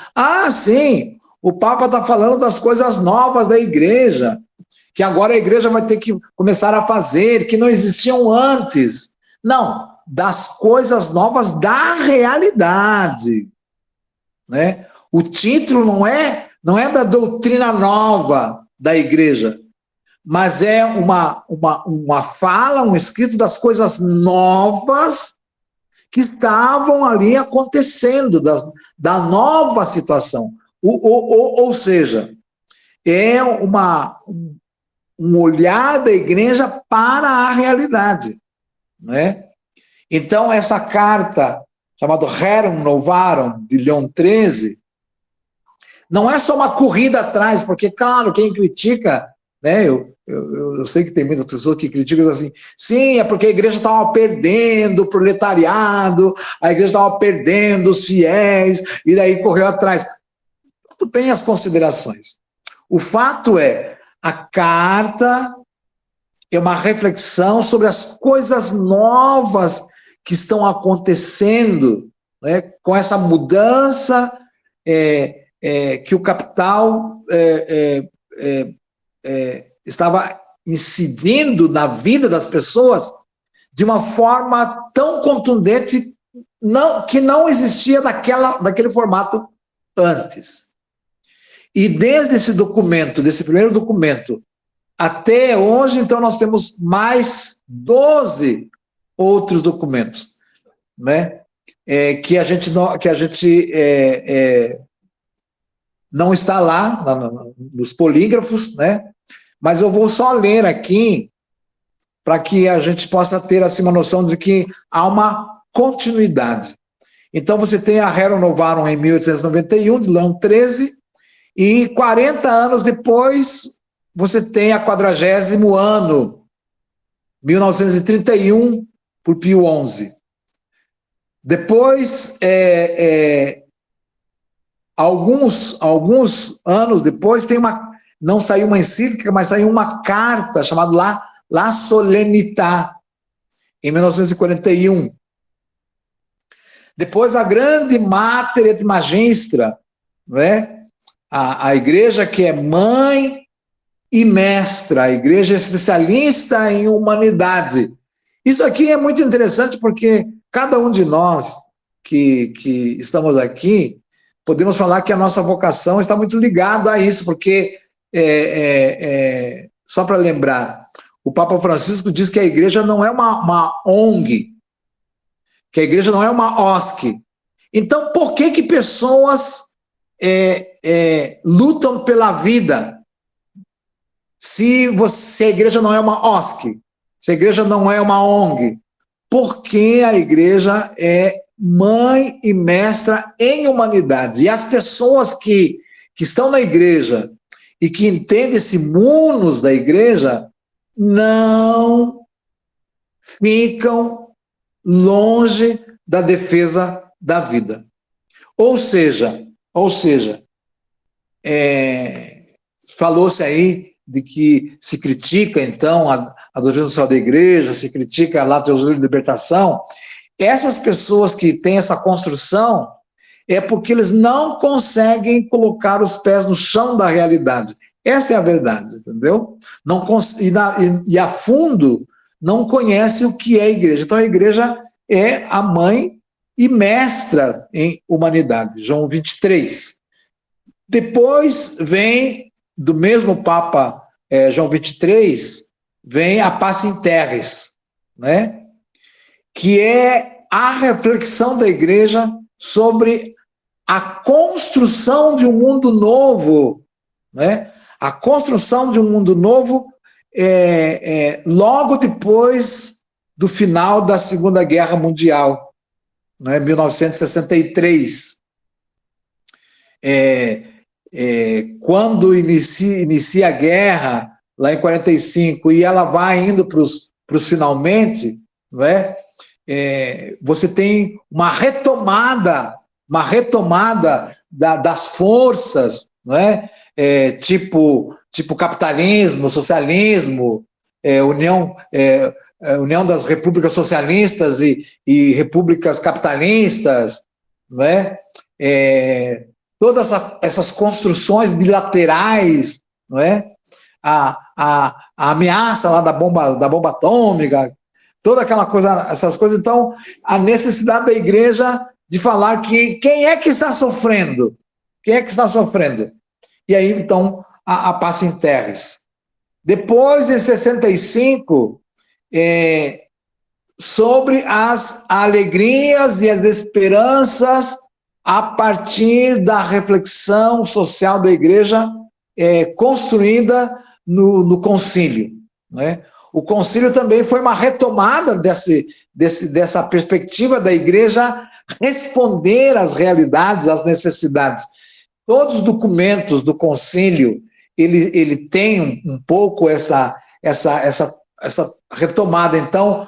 sim, o Papa está falando das coisas novas da Igreja, que agora a Igreja vai ter que começar a fazer, que não existiam antes. Não, das coisas novas da realidade, né? O título não é da doutrina nova da Igreja, mas é uma fala, um escrito das coisas novas que estavam ali acontecendo, da nova situação. Ou seja, é um olhar da Igreja para a realidade, né? Então, essa carta, chamada Rerum Novarum, de Leão XIII, não é só uma corrida atrás, porque, claro, quem critica, né, eu sei que tem muitas pessoas que criticam assim, sim, é porque a igreja estava perdendo o proletariado, a igreja estava perdendo os fiéis, e daí correu atrás. Tudo bem as considerações. O fato é, a carta é uma reflexão sobre as coisas novas que estão acontecendo, né, com essa mudança que o capital estava incidindo na vida das pessoas de uma forma tão contundente que não existia daquele formato antes. E desde esse documento, desse primeiro documento, até hoje, então, nós temos mais 12 outros documentos, né? Que a gente não está lá nos polígrafos, né? Mas eu vou só ler aqui para que a gente possa ter assim, uma noção de que há uma continuidade. Então, você tem a Rerum Novarum em 1891, de Leão XIII, e 40 anos depois, você tem a 40º ano, 1931, por Pio XI. Depois, alguns anos depois, não saiu uma encíclica, mas saiu uma carta chamada La Solemnità, em 1941. Depois, a grande Mater et Magistra, né? A igreja que é mãe e mestra, a igreja especialista em humanidade. Isso aqui é muito interessante porque cada um de nós que estamos aqui, podemos falar que a nossa vocação está muito ligada a isso, porque, só para lembrar, o Papa Francisco diz que a igreja não é uma ONG, que a igreja não é uma OSC. Então, por que pessoas lutam pela vida se a igreja não é uma OSC, se a igreja não é uma ONG? Porque a igreja é mãe e mestra em humanidade. E as pessoas que estão na igreja e que entendem esse munus da igreja não ficam longe da defesa da vida. Ou seja, falou-se aí de que se critica, então, a doutrina social da igreja, se critica a teologia de libertação. Essas pessoas que têm essa construção é porque eles não conseguem colocar os pés no chão da realidade. Essa é a verdade, entendeu? E a fundo não conhece o que é a igreja. Então, a igreja é a mãe e mestra em humanidade, João 23. Depois vem, do mesmo Papa João 23, vem a Paz in Terris, né? Que é a reflexão da igreja sobre a construção de um mundo novo, né? A construção de um mundo novo logo depois do final da Segunda Guerra Mundial, né? 1963. Quando inicia a guerra, lá em 45, e ela vai indo para os finalmente, não é? Você tem uma retomada das forças, não é? Tipo capitalismo, socialismo, União das Repúblicas Socialistas e Repúblicas Capitalistas, não é? Todas essas construções bilaterais, não é? A ameaça lá da bomba atômica, toda aquela coisa, essas coisas. Então, a necessidade da igreja de falar que quem é que está sofrendo? Quem é que está sofrendo? E aí, então, a Paz in Terris. Depois, em 65, sobre as alegrias e as esperanças a partir da reflexão social da igreja construída no concílio, né? O concílio também foi uma retomada dessa perspectiva da igreja responder às realidades, às necessidades. Todos os documentos do concílio, ele tem um pouco essa retomada. Então,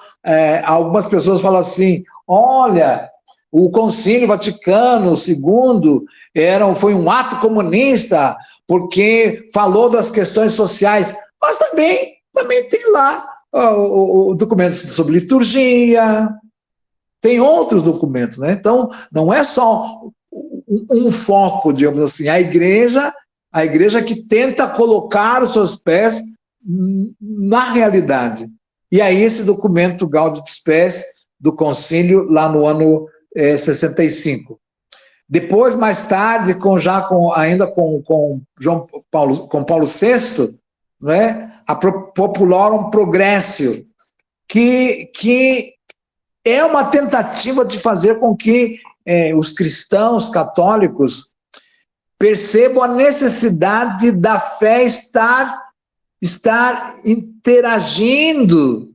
algumas pessoas falam assim, olha, o Concílio Vaticano II foi um ato comunista, porque falou das questões sociais, mas também tem lá documentos sobre liturgia, tem outros documentos, né? Então, não é só um foco, digamos assim, a igreja que tenta colocar os seus pés na realidade. E aí esse documento Gaudium Spes do concílio lá no ano 65. Depois, mais tarde, ainda com Paulo VI, né, a Populorum Progressio, que é uma tentativa de fazer com que os cristãos católicos percebam a necessidade da fé estar interagindo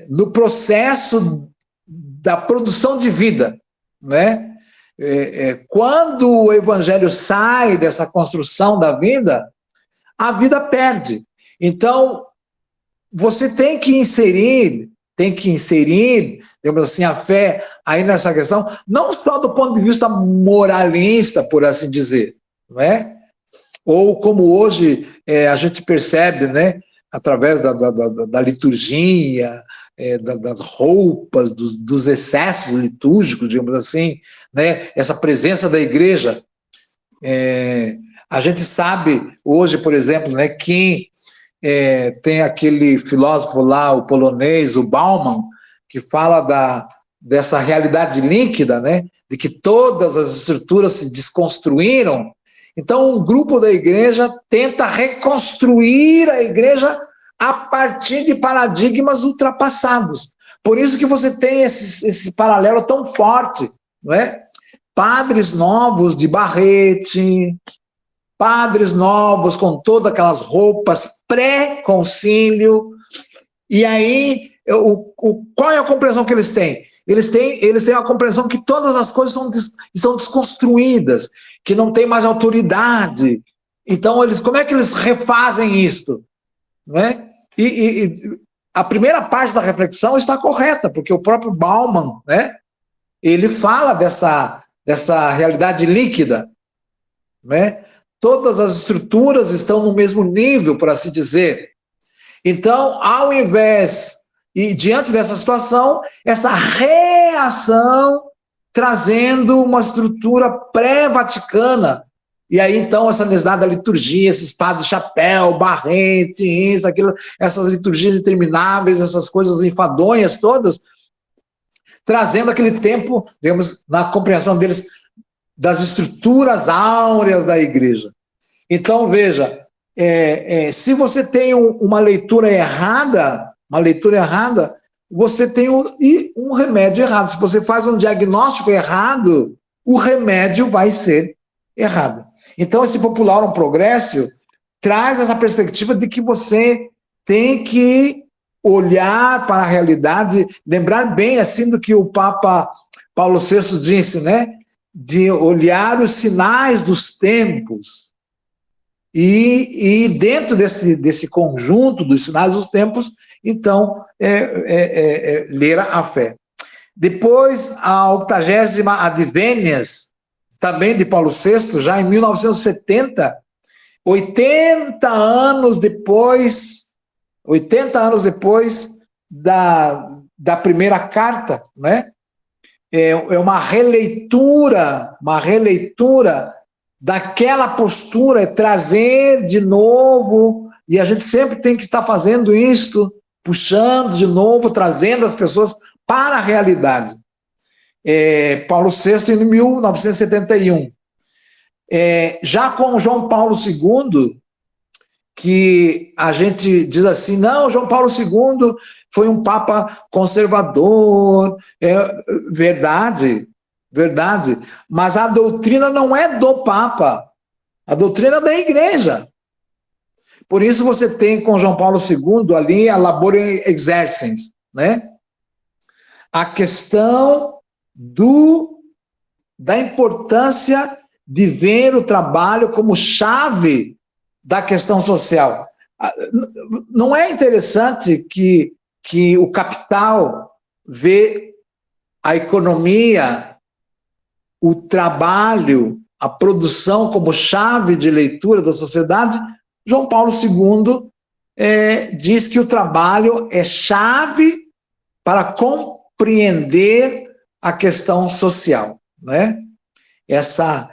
no processo da produção de vida, né? Quando o evangelho sai dessa construção da vida, a vida perde. Então, você tem que inserir, digamos assim, a fé aí nessa questão, não só do ponto de vista moralista, por assim dizer, não é? Ou como hoje a gente percebe, né, através da liturgia, das roupas, dos excessos litúrgicos, digamos assim, né, essa presença da igreja. A gente sabe hoje, por exemplo, né, que tem aquele filósofo lá, o polonês, o Bauman, que fala dessa realidade líquida, né, de que todas as estruturas se desconstruíram. Então, um grupo da igreja tenta reconstruir a igreja a partir de paradigmas ultrapassados. Por isso que você tem esse paralelo tão forte, não é? Padres novos de barrete, padres novos com todas aquelas roupas pré-concílio. E aí, qual é a compreensão que eles têm? Eles têm a compreensão que todas as coisas estão desconstruídas, que não tem mais autoridade. Então, como é que eles refazem isto? Não é? E a primeira parte da reflexão está correta, porque o próprio Bauman, né, ele fala dessa realidade líquida, né? Todas as estruturas estão no mesmo nível, por assim dizer. Então, ao invés, e diante dessa situação, essa reação trazendo uma estrutura pré-vaticana. E aí, então, essa necessidade da liturgia, esses padres de chapéu, barrete, isso, aquilo, essas liturgias intermináveis, essas coisas enfadonhas todas, trazendo aquele tempo, digamos, na compreensão deles, das estruturas áureas da igreja. Então, veja, se você tem uma leitura errada, você tem um remédio errado. Se você faz um diagnóstico errado, o remédio vai ser errado. Então, esse Populorum Progressio traz essa perspectiva de que você tem que olhar para a realidade, lembrar bem assim do que o Papa Paulo VI disse, né? De olhar os sinais dos tempos. E dentro desse conjunto dos sinais dos tempos, então, ler a fé. Depois, a 80ª Advenias, também de Paulo VI, já em 1970, 80 anos depois da primeira carta, né? É uma releitura daquela postura, trazer de novo, e a gente sempre tem que estar fazendo isto, puxando de novo, trazendo as pessoas para a realidade. Paulo VI, em 1971. Já com João Paulo II, que a gente diz assim, não, João Paulo II foi um papa conservador, verdade, mas a doutrina não é do papa, a doutrina é da igreja. Por isso você tem com João Paulo II ali a Laborem Exercens, né? a questão da importância de ver o trabalho como chave da questão social. Não é interessante que o capital vê a economia, o trabalho, a produção como chave de leitura da sociedade? João Paulo II diz que o trabalho é chave para compreender a questão social, né? Essa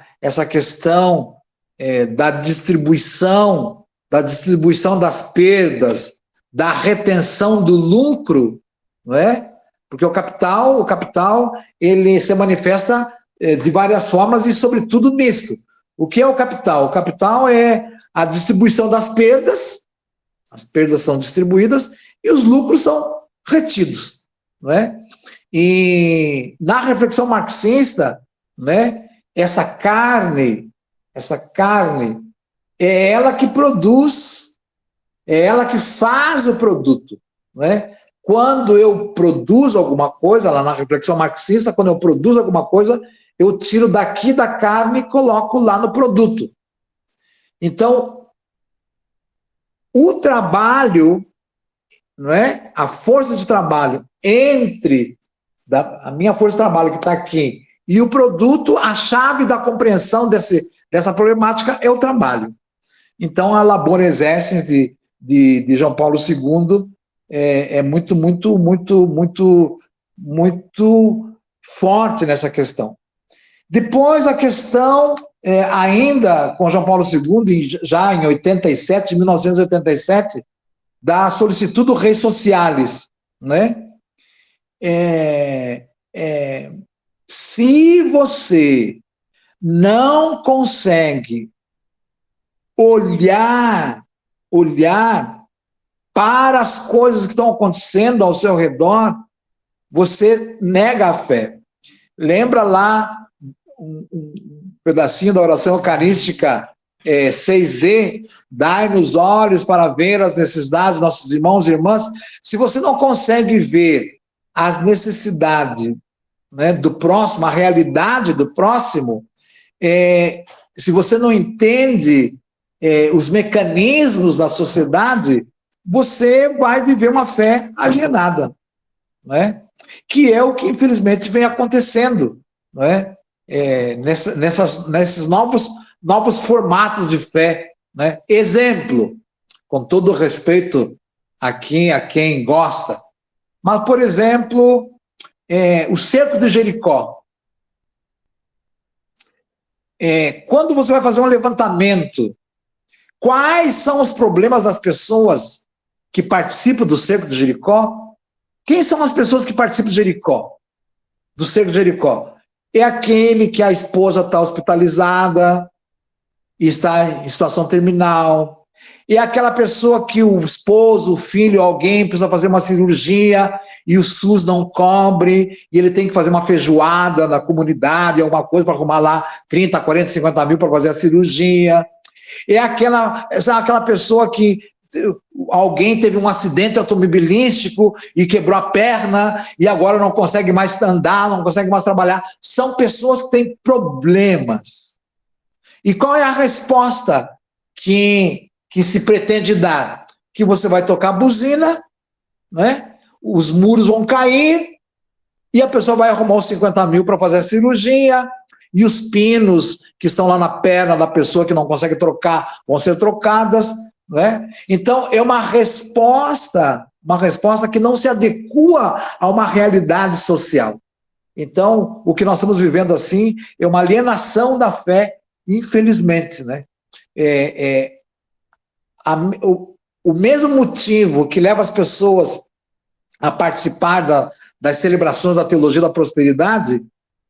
questão da distribuição das perdas, da retenção do lucro, não é? Porque o capital ele se manifesta de várias formas e, sobretudo, nisto. O que é o capital? O capital é a distribuição das perdas, as perdas são distribuídas e os lucros são retidos, não é? E na reflexão marxista, né, essa carne é ela que produz, é ela que faz o produto, né? Quando eu produzo alguma coisa, lá na reflexão marxista, quando eu produzo alguma coisa, eu tiro daqui da carne e coloco lá no produto. Então, o trabalho, não é? A força de trabalho entre a minha força de trabalho que está aqui e o produto, a chave da compreensão dessa problemática é o trabalho. Então, a Labor Exercens de João Paulo II é muito forte nessa questão. Depois, a questão, ainda com João Paulo II, já em 1987, da solicitudo Rei Socialis, né? Se você não consegue olhar para as coisas que estão acontecendo ao seu redor, você nega a fé. Lembra lá um pedacinho da oração eucarística 6D, dai-nos olhos para ver as necessidades dos nossos irmãos e irmãs. Se você não consegue ver as necessidades, né, do próximo, a realidade do próximo, se você não entende os mecanismos da sociedade, você vai viver uma fé alienada, né? Que é o que infelizmente vem acontecendo, né? Nesses novos formatos de fé, né? Exemplo, com todo respeito a quem gosta, mas, por exemplo, o cerco de Jericó. Quando você vai fazer um levantamento, quais são os problemas das pessoas que participam do cerco de Jericó? Quem são as pessoas que participam de Jericó? Do cerco de Jericó? É aquele que a esposa está hospitalizada e está em situação terminal. É aquela pessoa que o esposo, o filho, alguém precisa fazer uma cirurgia e o SUS não cobre, e ele tem que fazer uma feijoada na comunidade, alguma coisa para arrumar lá 30, 40, 50 mil para fazer a cirurgia. É aquela pessoa que alguém teve um acidente automobilístico e quebrou a perna e agora não consegue mais andar, não consegue mais trabalhar. São pessoas que têm problemas. E qual é a resposta que se pretende dar? Que você vai tocar buzina, né? Os muros vão cair e a pessoa vai arrumar uns 50 mil para fazer a cirurgia, e os pinos que estão lá na perna da pessoa que não consegue trocar vão ser trocadas, né? Então, é uma resposta que não se adequa a uma realidade social. Então, o que nós estamos vivendo assim é uma alienação da fé, infelizmente, né? O mesmo motivo que leva as pessoas a participar das celebrações da teologia da prosperidade,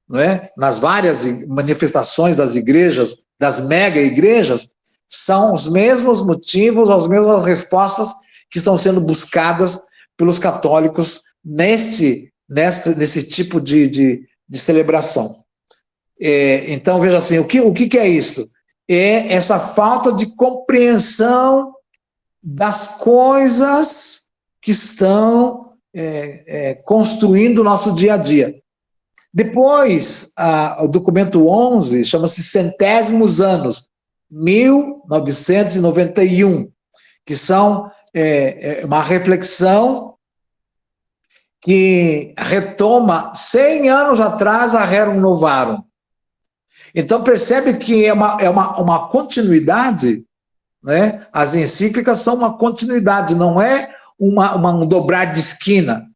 não é? Nas várias manifestações das igrejas, das mega igrejas, são os mesmos motivos, as mesmas respostas que estão sendo buscadas pelos católicos nesse tipo de celebração. Então, veja assim, o que é isso? É essa falta de compreensão das coisas que estão construindo o nosso dia a dia. Depois, o documento 11 chama-se Centésimos Anos, 1991, que são uma reflexão que retoma 100 anos atrás a Rerum Novarum. Então, percebe que é uma continuidade, né? As encíclicas são uma continuidade, não é um dobrar de esquina.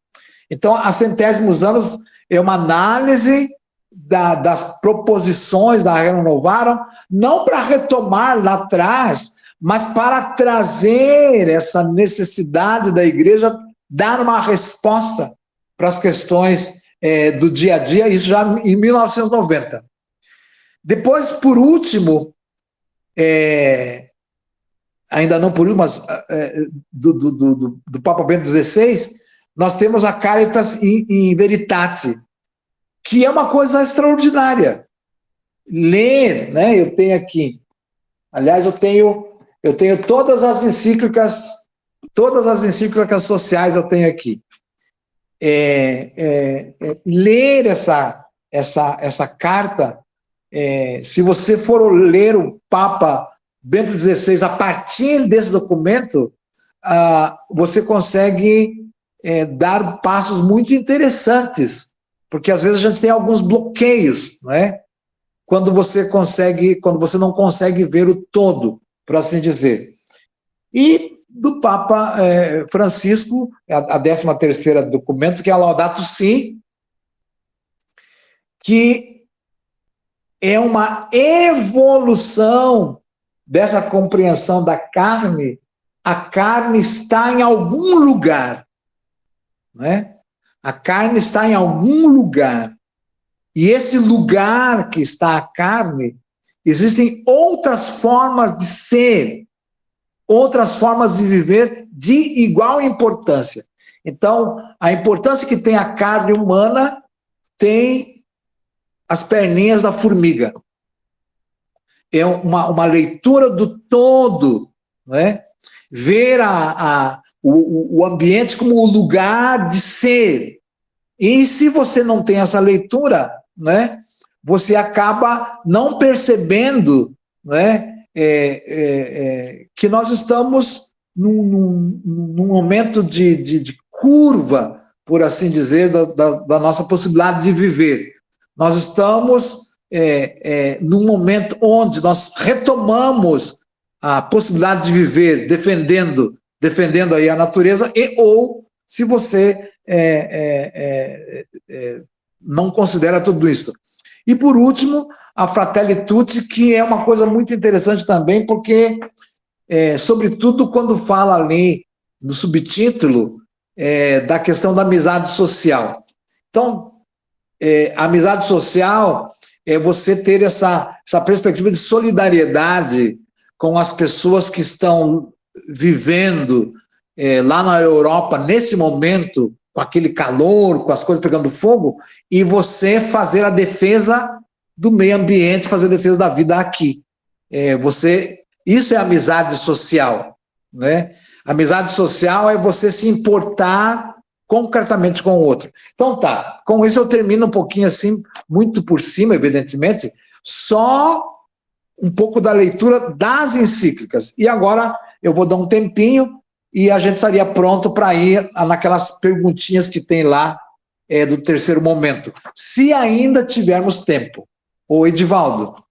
Então, a Centésimos Anos é uma análise das proposições da Rerum Novarum, não para retomar lá atrás, mas para trazer essa necessidade da igreja dar uma resposta para as questões do dia a dia, isso já em 1990. Depois, por último, ainda não por último, mas do Papa Bento XVI, nós temos a Caritas in Veritate, que é uma coisa extraordinária. Ler, né? Eu tenho aqui, aliás, eu tenho todas as encíclicas sociais eu tenho aqui. Ler essa carta, se você for ler o Papa Bento XVI a partir desse documento, você consegue dar passos muito interessantes, porque às vezes a gente tem alguns bloqueios, né? Quando você não consegue ver o todo, por assim dizer. E do Papa Francisco, a 13ª documento, que é a Laudato Si, que é uma evolução dessa compreensão da carne. A carne está em algum lugar, né? A carne está em algum lugar. E esse lugar que está a carne, existem outras formas de ser, outras formas de viver de igual importância. Então, a importância que tem a carne humana tem as perninhas da formiga. É uma leitura do todo, né? Ver o ambiente como o lugar de ser. E se você não tem essa leitura, né, você acaba não percebendo, né, que nós estamos num momento de curva, por assim dizer, da nossa possibilidade de viver. Nós estamos num momento onde nós retomamos a possibilidade de viver defendendo aí a natureza, ou se você não considera tudo isso. E, por último, a Fratelli Tutti, que é uma coisa muito interessante também, porque, sobretudo, quando fala ali no subtítulo da questão da amizade social. Então, a amizade social é você ter essa perspectiva de solidariedade com as pessoas que estão vivendo lá na Europa, nesse momento, com aquele calor, com as coisas pegando fogo, e você fazer a defesa do meio ambiente, fazer a defesa da vida aqui. Isso é amizade social, né? Amizade social é você se importar concretamente com o outro. Então tá, com isso eu termino um pouquinho assim, muito por cima, evidentemente, só um pouco da leitura das encíclicas. E agora eu vou dar um tempinho e a gente estaria pronto para ir naquelas perguntinhas que tem lá do terceiro momento, se ainda tivermos tempo. Ô, Edivaldo.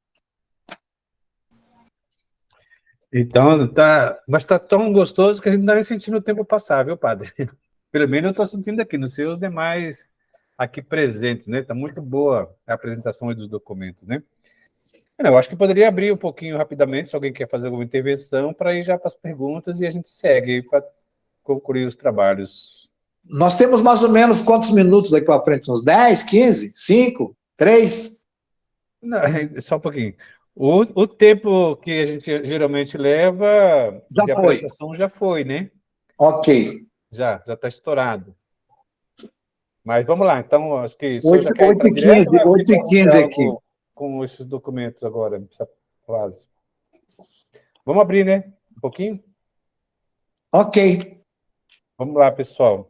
Então, mas está tão gostoso que a gente não está nem sentindo o tempo passar, viu, padre? Pelo menos eu estou sentindo aqui, nos seus demais aqui presentes, né? Está muito boa a apresentação dos documentos, né? Eu acho que poderia abrir um pouquinho rapidamente, se alguém quer fazer alguma intervenção, para ir já para as perguntas e a gente segue para concluir os trabalhos. Nós temos mais ou menos quantos minutos daqui para frente? Uns 10, 15, 5, 3? Não, só um pouquinho. O tempo que a gente geralmente leva de apresentação já foi, né? Ok. Já está estourado. Mas vamos lá, então, acho que o senhor já quer entrar direto, 8h15 aqui. Com esses documentos agora, essa fase. Vamos abrir, né? Um pouquinho? Ok. Vamos lá, pessoal.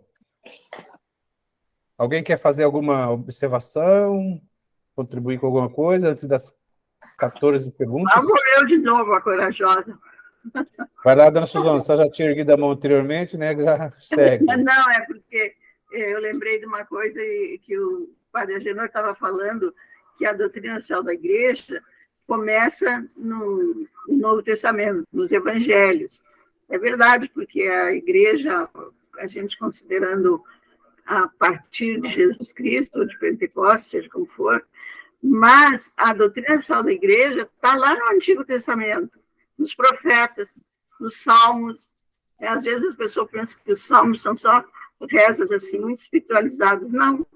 Alguém quer fazer alguma observação, contribuir com alguma coisa antes das 14 perguntas? Vamos eu de novo, a corajosa. Vai lá, dona Suzana, você já tinha erguido a mão anteriormente, né? Segue. Não, é porque eu lembrei de uma coisa que o padre Agenor estava falando, que a doutrina social da igreja começa no Novo Testamento, nos evangelhos. É verdade, porque a igreja, a gente considerando a partir de Jesus Cristo, de Pentecostes, seja como for, mas a doutrina social da igreja está lá no Antigo Testamento, nos profetas, nos salmos. Às vezes as pessoas pensam que os salmos são só rezas assim, muito espiritualizadas. Não,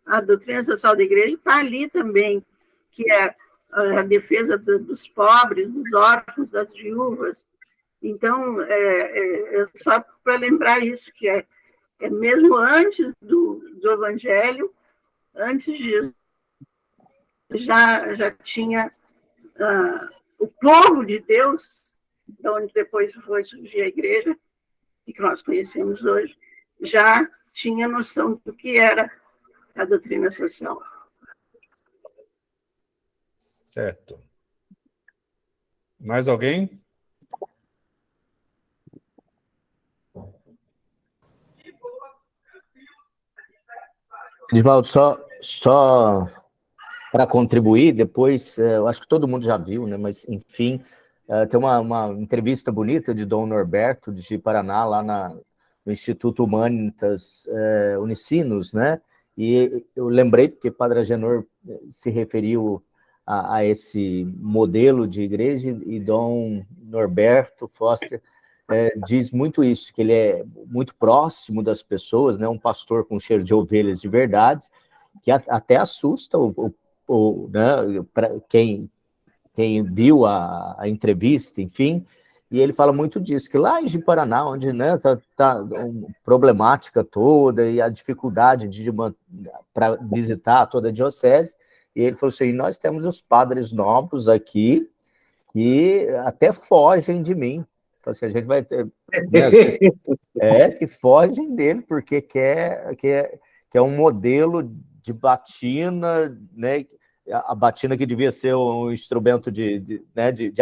a doutrina social da igreja está ali também, que é a defesa dos pobres, dos órfãos, das viúvas. Então, é só para lembrar isso, que é mesmo antes do Evangelho, antes disso, já tinha o povo de Deus, de onde depois foi surgir a igreja, e que nós conhecemos hoje, já tinha noção do que era a doutrina social. Certo. Mais alguém? Edivaldo, só para contribuir, depois, eu acho que todo mundo já viu, né? Mas, enfim, tem uma entrevista bonita de Dom Norberto, de Paraná, lá no Instituto Humanitas Unicinos, né? E eu lembrei, porque Padre Agenor se referiu a esse modelo de igreja, e Dom Norberto Foster diz muito isso, que ele é muito próximo das pessoas, né? Um pastor com cheiro de ovelhas de verdade, que até assusta né, para quem viu a entrevista, enfim, e ele fala muito disso, que lá em Paraná, onde, né, tá a problemática toda e a dificuldade para visitar toda a diocese, e ele falou assim, nós temos os padres novos aqui que até fogem de mim. Então, assim, a gente vai ter... Né, que fogem dele, porque quer um modelo de batina, né, a batina que devia ser um instrumento de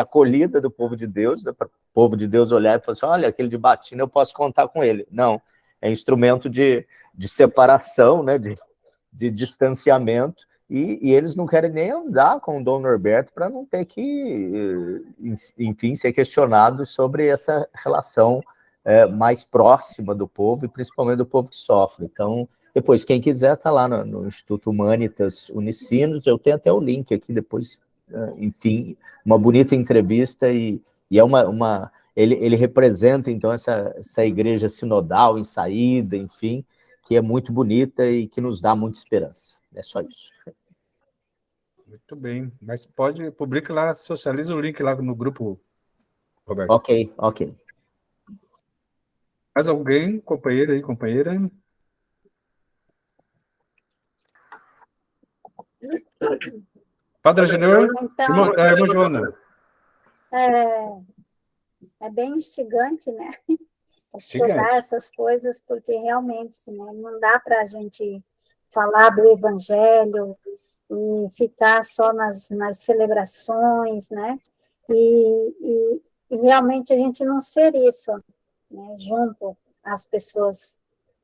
acolhida do povo de Deus, né, para o povo de Deus olhar e falar assim, olha, aquele de batina eu posso contar com ele. Não, é instrumento de separação, né, de distanciamento, e eles não querem nem andar com o Dom Norberto para não ter que, enfim, ser questionados sobre essa relação mais próxima do povo, e principalmente do povo que sofre. Então, depois, quem quiser, está lá no Instituto Humanitas Unicinos, eu tenho até o link aqui depois, enfim, uma bonita entrevista, e é ele representa, então, essa igreja sinodal em saída, enfim, que é muito bonita e que nos dá muita esperança. É só isso. Muito bem, mas publica lá, socializa o link lá no grupo, Roberto. Ok. Mais alguém, companheiro aí, companheira? Padre Agenor, então, irmã Joana. É bem instigante, né? Estudar essas coisas, porque realmente, né, não dá para a gente falar do Evangelho e ficar só nas celebrações, né? E realmente a gente não ser isso, né, junto às pessoas,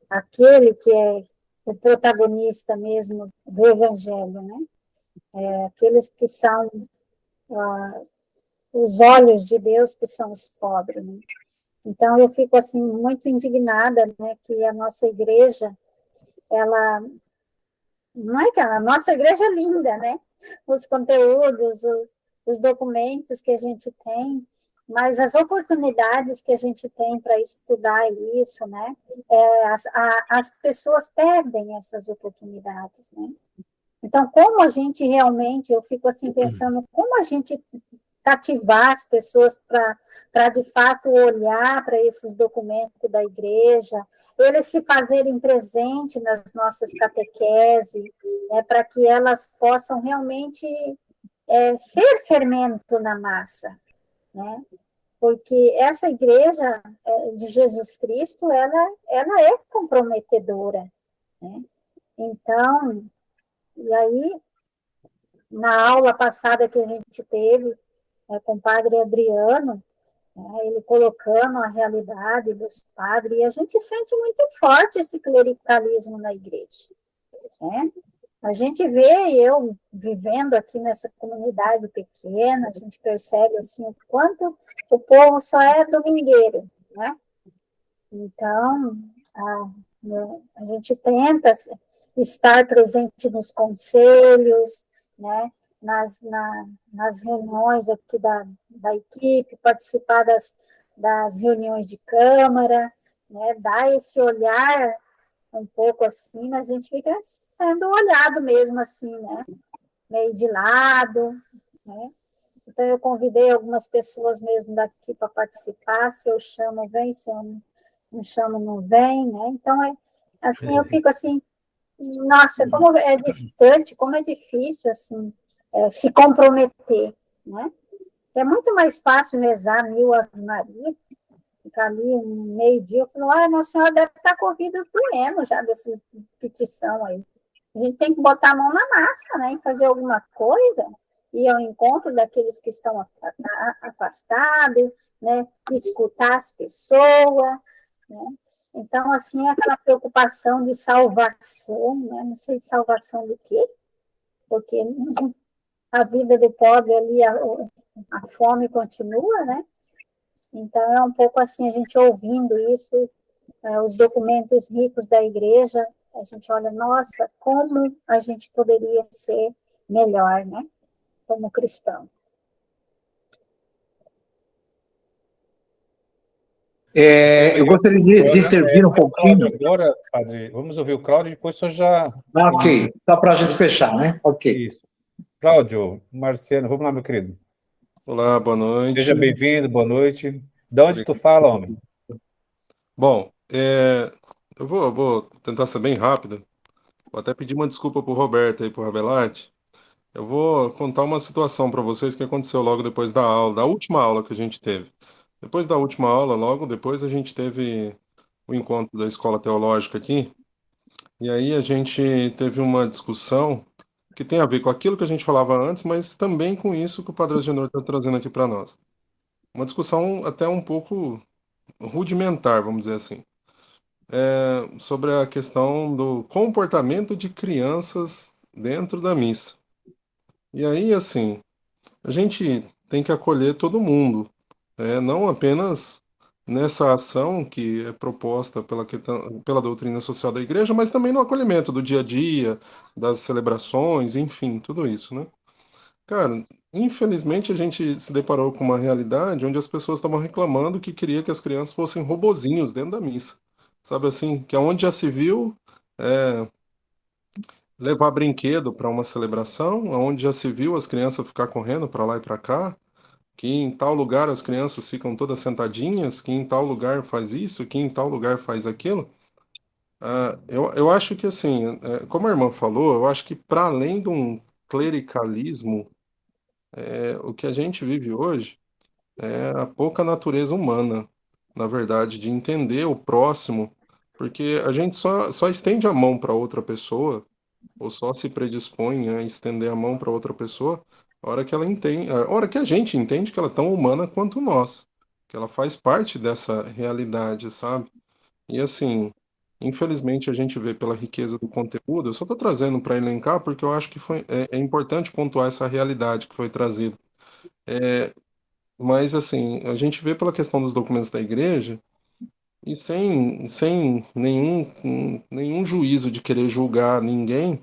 aquele que é o protagonista mesmo do Evangelho, né? Aqueles que são os olhos de Deus, que são os pobres, né? Então, eu fico, assim, muito indignada, né, que a nossa igreja, ela... Não é que a nossa igreja é linda, né? Os conteúdos, os documentos que a gente tem, mas as oportunidades que a gente tem para estudar isso, né? As pessoas perdem essas oportunidades, né? Então, como a gente realmente, eu fico assim pensando, como a gente cativar as pessoas para de fato olhar para esses documentos da igreja, eles se fazerem presente nas nossas catequeses, né, para que elas possam realmente ser fermento na massa, né? porque essa igreja de Jesus Cristo, ela é comprometedora, né? Então, e aí, na aula passada que a gente teve com o padre Adriano, ele colocando a realidade dos padres, e a gente sente muito forte esse clericalismo na igreja, né? A gente vê, eu vivendo aqui nessa comunidade pequena, a gente percebe assim, o quanto o povo só é domingueiro, né? Então, a gente tenta estar presente nos conselhos, né? Nas reuniões aqui da equipe, participar das reuniões de câmara, né? Dar esse olhar um pouco assim, mas a gente fica sendo olhado mesmo assim, né? Meio de lado, né? Então, eu convidei algumas pessoas mesmo daqui para participar, se eu chamo, vem, se eu não chamo, não vem, né? Então, assim, eu fico assim, nossa, como é distante, como é difícil, assim, se comprometer, né? É muito mais fácil rezar 1000 Ave Maria, ficar ali um meio-dia, eu falo, Nossa Senhora deve estar com o ouvido doendo já dessas petição aí. A gente tem que botar a mão na massa, né, e fazer alguma coisa, ir ao encontro daqueles que estão afastados, né, escutar as pessoas, né. Então, assim, aquela preocupação de salvação, né, não sei salvação do quê, porque a vida do pobre ali, a fome continua, né. Então, é um pouco assim, a gente ouvindo isso, os documentos ricos da igreja, a gente olha, nossa, como a gente poderia ser melhor, né? Como cristão. Eu gostaria de servir um pouquinho. Agora, padre, vamos ouvir o Cláudio, depois o senhor já... Ok, só para a gente fechar, né? Ok. Isso. Cláudio, Marciano, vamos lá, meu querido. Olá, boa noite. Seja bem-vindo, boa noite. De onde tu fala, homem? Bom, eu vou tentar ser bem rápido. Vou até pedir uma desculpa para o Roberto e para o Rabelati. Eu vou contar uma situação para vocês que aconteceu logo depois da aula, da última aula que a gente teve. Depois da última aula, logo depois a gente teve o encontro da escola teológica aqui. E aí a gente teve uma discussão que tem a ver com aquilo que a gente falava antes, mas também com isso que o Padre Agenor está trazendo aqui para nós. Uma discussão até um pouco rudimentar, vamos dizer assim, sobre a questão do comportamento de crianças dentro da missa. E aí, assim, a gente tem que acolher todo mundo, não apenas nessa ação que é proposta pela doutrina social da igreja, mas também no acolhimento do dia a dia, das celebrações, enfim, tudo isso, né? Cara, infelizmente a gente se deparou com uma realidade onde as pessoas estavam reclamando que queria que as crianças fossem robozinhos dentro da missa. Sabe assim, que aonde já se viu levar brinquedo para uma celebração, aonde já se viu as crianças ficar correndo para lá e para cá, que em tal lugar as crianças ficam todas sentadinhas, que em tal lugar faz isso, que em tal lugar faz aquilo. Eu acho que assim, como a irmã falou, eu acho que para além de um clericalismo, o que a gente vive hoje é a pouca natureza humana, na verdade, de entender o próximo, porque a gente só estende a mão para outra pessoa, ou só se predispõe a estender a mão para outra pessoa, a hora que ela entende, a hora que a gente entende que ela é tão humana quanto nós, que ela faz parte dessa realidade, sabe? E assim, infelizmente a gente vê pela riqueza do conteúdo, eu só estou trazendo para elencar porque eu acho que é importante pontuar essa realidade que foi trazida. Mas, assim, a gente vê pela questão dos documentos da igreja e sem nenhum juízo de querer julgar ninguém,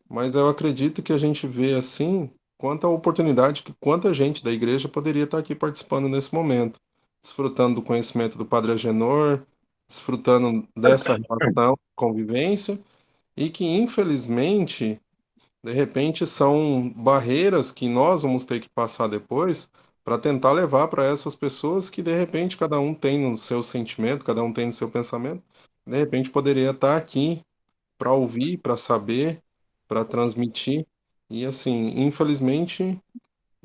mas eu acredito que a gente vê, assim, quanta oportunidade que quanta gente da igreja poderia estar aqui participando nesse momento, desfrutando do conhecimento do Padre Agenor, desfrutando dessa relação, convivência, e que, infelizmente, de repente, são barreiras que nós vamos ter que passar depois para tentar levar para essas pessoas que, de repente, cada um tem no seu sentimento, cada um tem no seu pensamento. De repente, poderia estar aqui para ouvir, para saber, para transmitir. E, assim, infelizmente,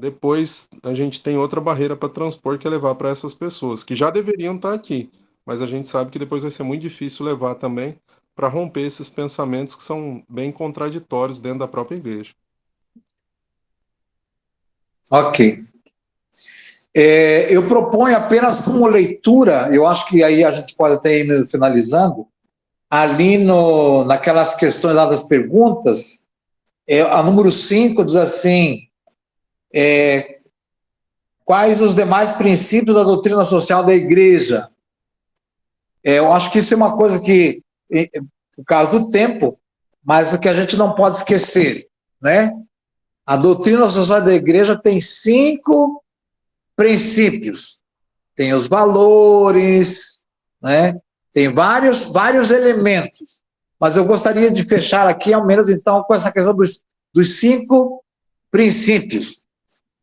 depois a gente tem outra barreira para transpor, que é levar para essas pessoas, que já deveriam estar aqui, mas a gente sabe que depois vai ser muito difícil levar também para romper esses pensamentos que são bem contraditórios dentro da própria igreja. Ok. Eu proponho apenas como leitura, eu acho que aí a gente pode até ir finalizando, ali naquelas questões lá das perguntas, a número 5 diz assim, quais os demais princípios da doutrina social da igreja? Eu acho que isso é uma coisa que, por causa do tempo, mas que a gente não pode esquecer, né? A doutrina social da igreja tem 5 princípios. Tem os valores, né? Tem vários elementos. Mas eu gostaria de fechar aqui, ao menos então, com essa questão dos 5 princípios.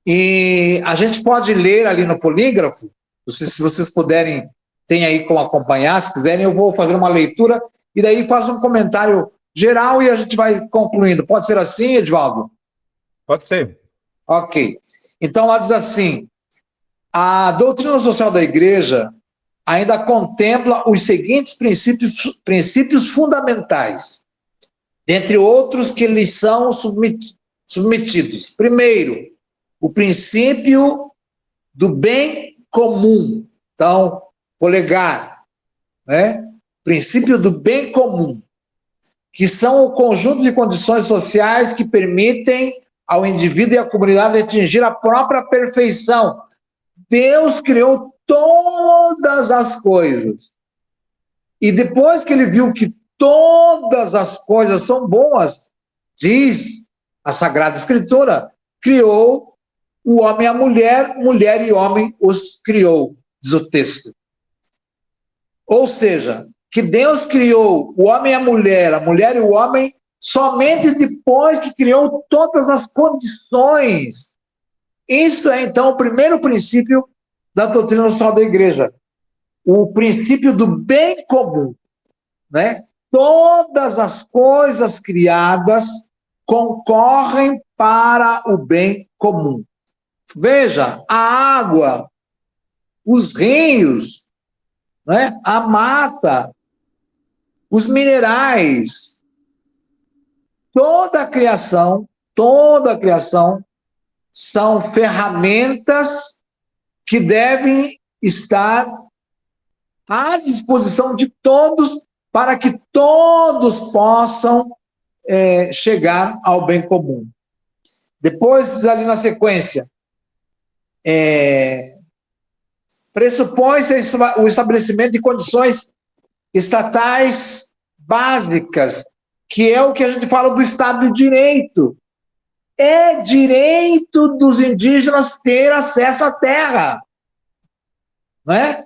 E a gente pode ler ali no polígrafo, se vocês puderem, tem aí como acompanhar, se quiserem, eu vou fazer uma leitura e daí faço um comentário geral e a gente vai concluindo. Pode ser assim, Edvaldo? Pode ser. Ok. Então, lá diz assim, a doutrina social da igreja ainda contempla os seguintes princípios fundamentais, dentre outros que lhes são submetidos. Primeiro, o princípio do bem comum. Então, polegar, né? Princípio do bem comum, que são o conjunto de condições sociais que permitem ao indivíduo e à comunidade atingir a própria perfeição. Deus criou todas as coisas. E depois que ele viu que todas as coisas são boas, diz a Sagrada Escritura, criou o homem e a mulher, mulher e homem os criou, diz o texto. Ou seja, que Deus criou o homem e a mulher e o homem, somente depois que criou todas as condições. Isso é, então, o primeiro princípio da doutrina social da igreja. O princípio do bem comum, né? Todas as coisas criadas concorrem para o bem comum. Veja, a água, os rios, né? A mata, os minerais, toda a criação são ferramentas que devem estar à disposição de todos para que todos possam chegar ao bem comum. Depois, ali na sequência, pressupõe-se o estabelecimento de condições estatais básicas, que é o que a gente fala do Estado de Direito. É direito dos indígenas ter acesso à terra, não é?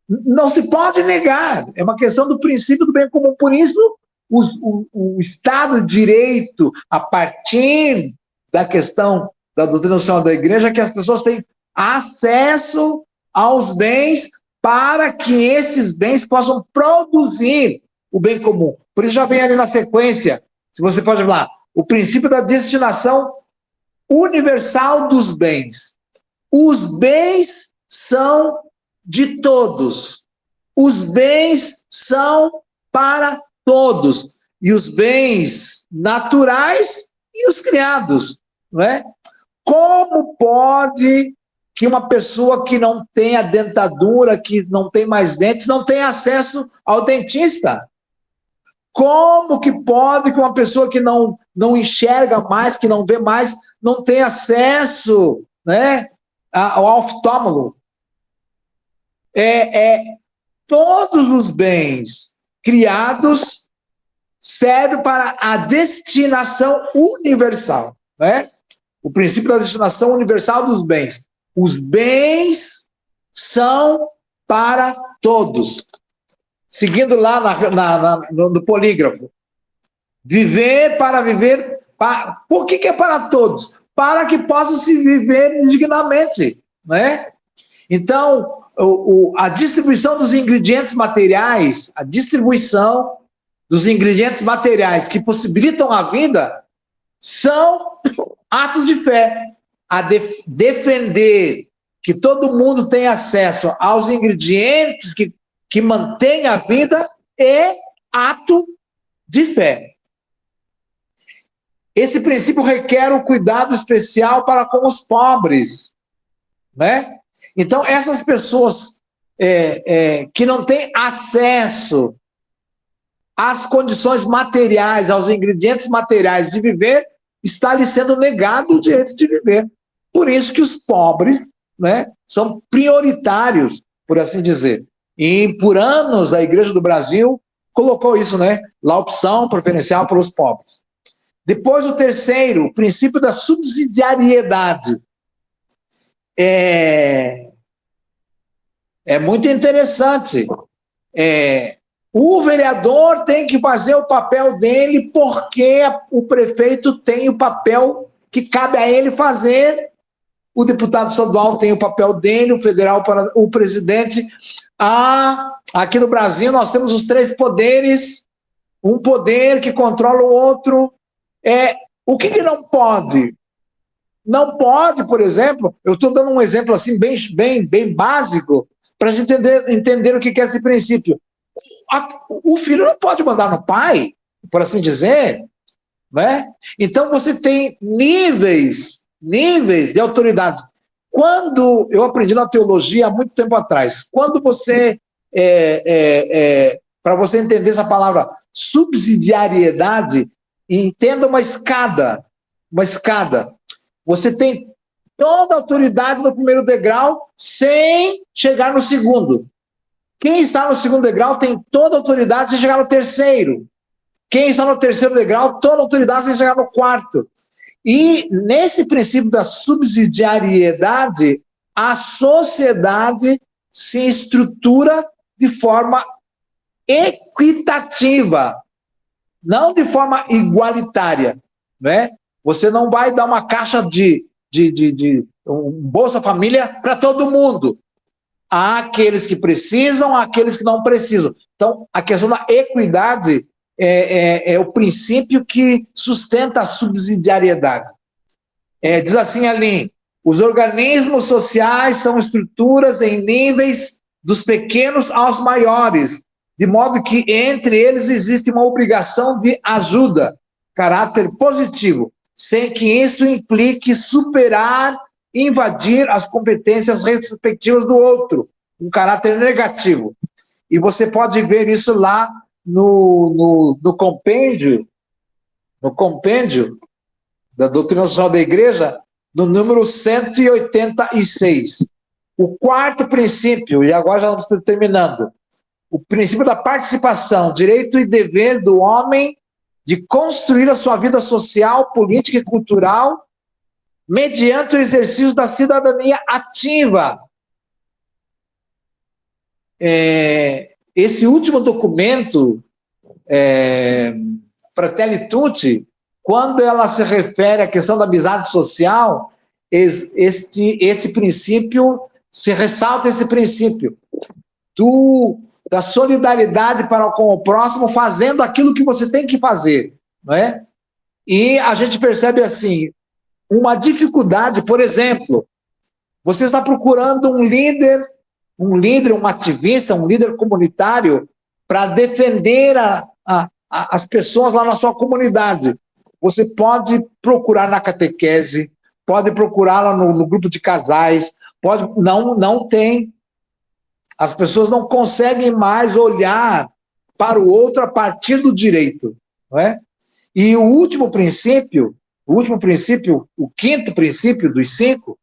Não se pode negar, é uma questão do princípio do bem comum. Por isso, o Estado de Direito, a partir da questão da doutrina social da igreja, que as pessoas têm acesso aos bens para que esses bens possam produzir o bem comum. Por isso já vem ali na sequência, se você pode falar, o princípio da destinação universal dos bens. Os bens são de todos. Os bens são para todos. E os bens naturais e os criados, não é? Como pode que uma pessoa que não tem a dentadura, que não tem mais dentes, não tenha acesso ao dentista? Como que pode que uma pessoa que não enxerga mais, que não vê mais, não tenha acesso, né, ao oftalmólogo? Todos os bens criados servem para a destinação universal, né? O princípio da destinação universal dos bens. Os bens são para todos. Seguindo lá no polígrafo. Viver para viver. Por que é para todos? Para que possa se viver dignamente, né? Então, a distribuição dos ingredientes materiais, que possibilitam a vida, são atos de fé. a defender que todo mundo tenha acesso aos ingredientes que mantêm a vida é ato de fé. Esse princípio requer um cuidado especial para com os pobres, né? Então, essas pessoas que não têm acesso às condições materiais, aos ingredientes materiais de viver, está lhe sendo negado o direito de viver. Por isso que os pobres, né, são prioritários, por assim dizer. E por anos a Igreja do Brasil colocou isso, né, a opção preferencial para os pobres. Depois o terceiro, o princípio da subsidiariedade. É muito interessante. O vereador tem que fazer o papel dele porque o prefeito tem o papel que cabe a ele fazer, o deputado estadual tem o papel dele, o federal para o presidente. Aqui no Brasil nós temos os 3 poderes, um poder que controla o outro. O que não pode? Não pode, por exemplo, eu estou dando um exemplo assim bem básico, para a gente entender o que é esse princípio. O filho não pode mandar no pai, por assim dizer, né? Então você tem níveis de autoridade. Quando eu aprendi na teologia há muito tempo atrás, quando você, para você entender essa palavra subsidiariedade, entenda uma escada. Você tem toda a autoridade no primeiro degrau sem chegar no segundo. Quem está no segundo degrau tem toda a autoridade sem chegar no terceiro. Quem está no terceiro degrau, toda a autoridade sem chegar no quarto. E nesse princípio da subsidiariedade, a sociedade se estrutura de forma equitativa, não de forma igualitária, né? Você não vai dar uma caixa de um Bolsa Família para todo mundo. Há aqueles que precisam, há aqueles que não precisam. Então, a questão da equidade é o princípio que sustenta a subsidiariedade. Diz assim, Aline, os organismos sociais são estruturas em níveis dos pequenos aos maiores, de modo que entre eles existe uma obrigação de ajuda, caráter positivo, sem que isso implique superar, invadir as competências respectivas do outro, um caráter negativo. E você pode ver isso lá no compêndio da Doutrina Social da Igreja, no número 186. O quarto princípio, e agora já estamos terminando, o princípio da participação, direito e dever do homem de construir a sua vida social, política e cultural mediante o exercício da cidadania ativa. Esse último documento, Fratelli Tutti, quando ela se refere à questão da amizade social, esse princípio, se ressalta esse princípio da solidariedade para com o próximo, fazendo aquilo que você tem que fazer, não é? E a gente percebe assim, uma dificuldade, por exemplo, você está procurando um líder, um ativista, um líder comunitário para defender as pessoas lá na sua comunidade. Você pode procurar na catequese, pode procurar lá no grupo de casais, não tem. As pessoas não conseguem mais olhar para o outro a partir do direito, não é? E o último princípio, o quinto princípio dos 5,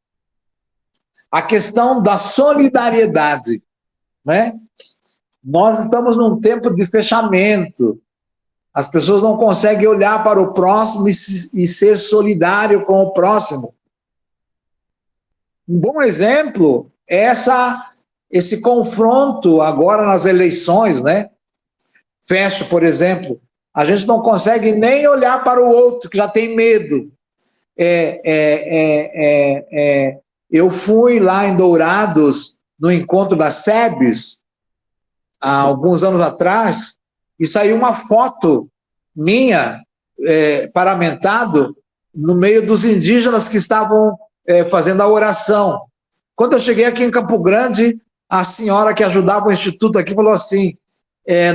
a questão da solidariedade, né? Nós estamos num tempo de fechamento. As pessoas não conseguem olhar para o próximo e ser solidário com o próximo. Um bom exemplo é esse confronto agora nas eleições, né? Fecho, por exemplo, a gente não consegue nem olhar para o outro, que já tem medo. Eu fui lá em Dourados, no encontro da SEBS, há alguns anos atrás, e saiu uma foto minha, paramentado, no meio dos indígenas que estavam fazendo a oração. Quando eu cheguei aqui em Campo Grande, a senhora que ajudava o instituto aqui falou assim,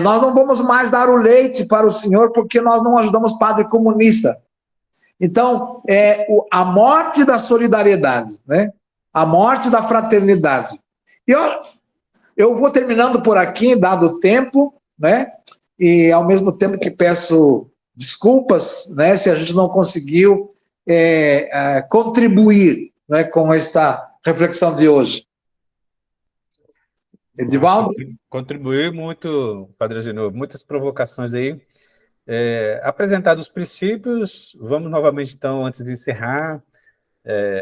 nós não vamos mais dar o leite para o senhor porque nós não ajudamos padre comunista. Então, a morte da solidariedade, né? A morte da fraternidade. E eu vou terminando por aqui, dado o tempo, né? E ao mesmo tempo que peço desculpas, né, se a gente não conseguiu contribuir, né, com esta reflexão de hoje. Edivaldo? Contribuiu muito, Padre Agenor, muitas provocações aí. Apresentados os princípios, vamos novamente, então, antes de encerrar,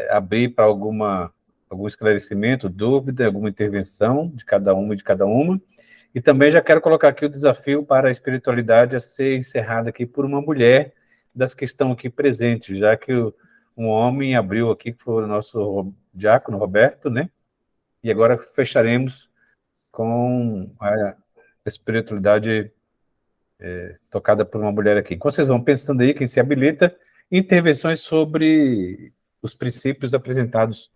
abrir para algum esclarecimento, dúvida, alguma intervenção de cada uma e de cada uma. E também já quero colocar aqui o desafio para a espiritualidade a ser encerrada aqui por uma mulher das que estão aqui presentes, já que um homem abriu aqui, que foi o nosso diácono Roberto, né? E agora fecharemos com a espiritualidade tocada por uma mulher aqui. Enquanto vocês vão pensando aí, quem se habilita, intervenções sobre os princípios apresentados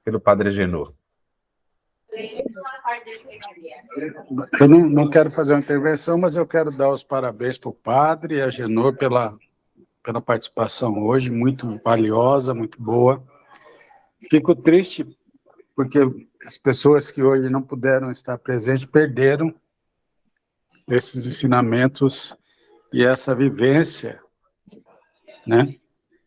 pelo Padre Agenor. Eu não quero fazer uma intervenção, mas eu quero dar os parabéns para o Padre Agenor pela participação hoje, muito valiosa, muito boa. Fico triste porque as pessoas que hoje não puderam estar presentes perderam esses ensinamentos e essa vivência, né,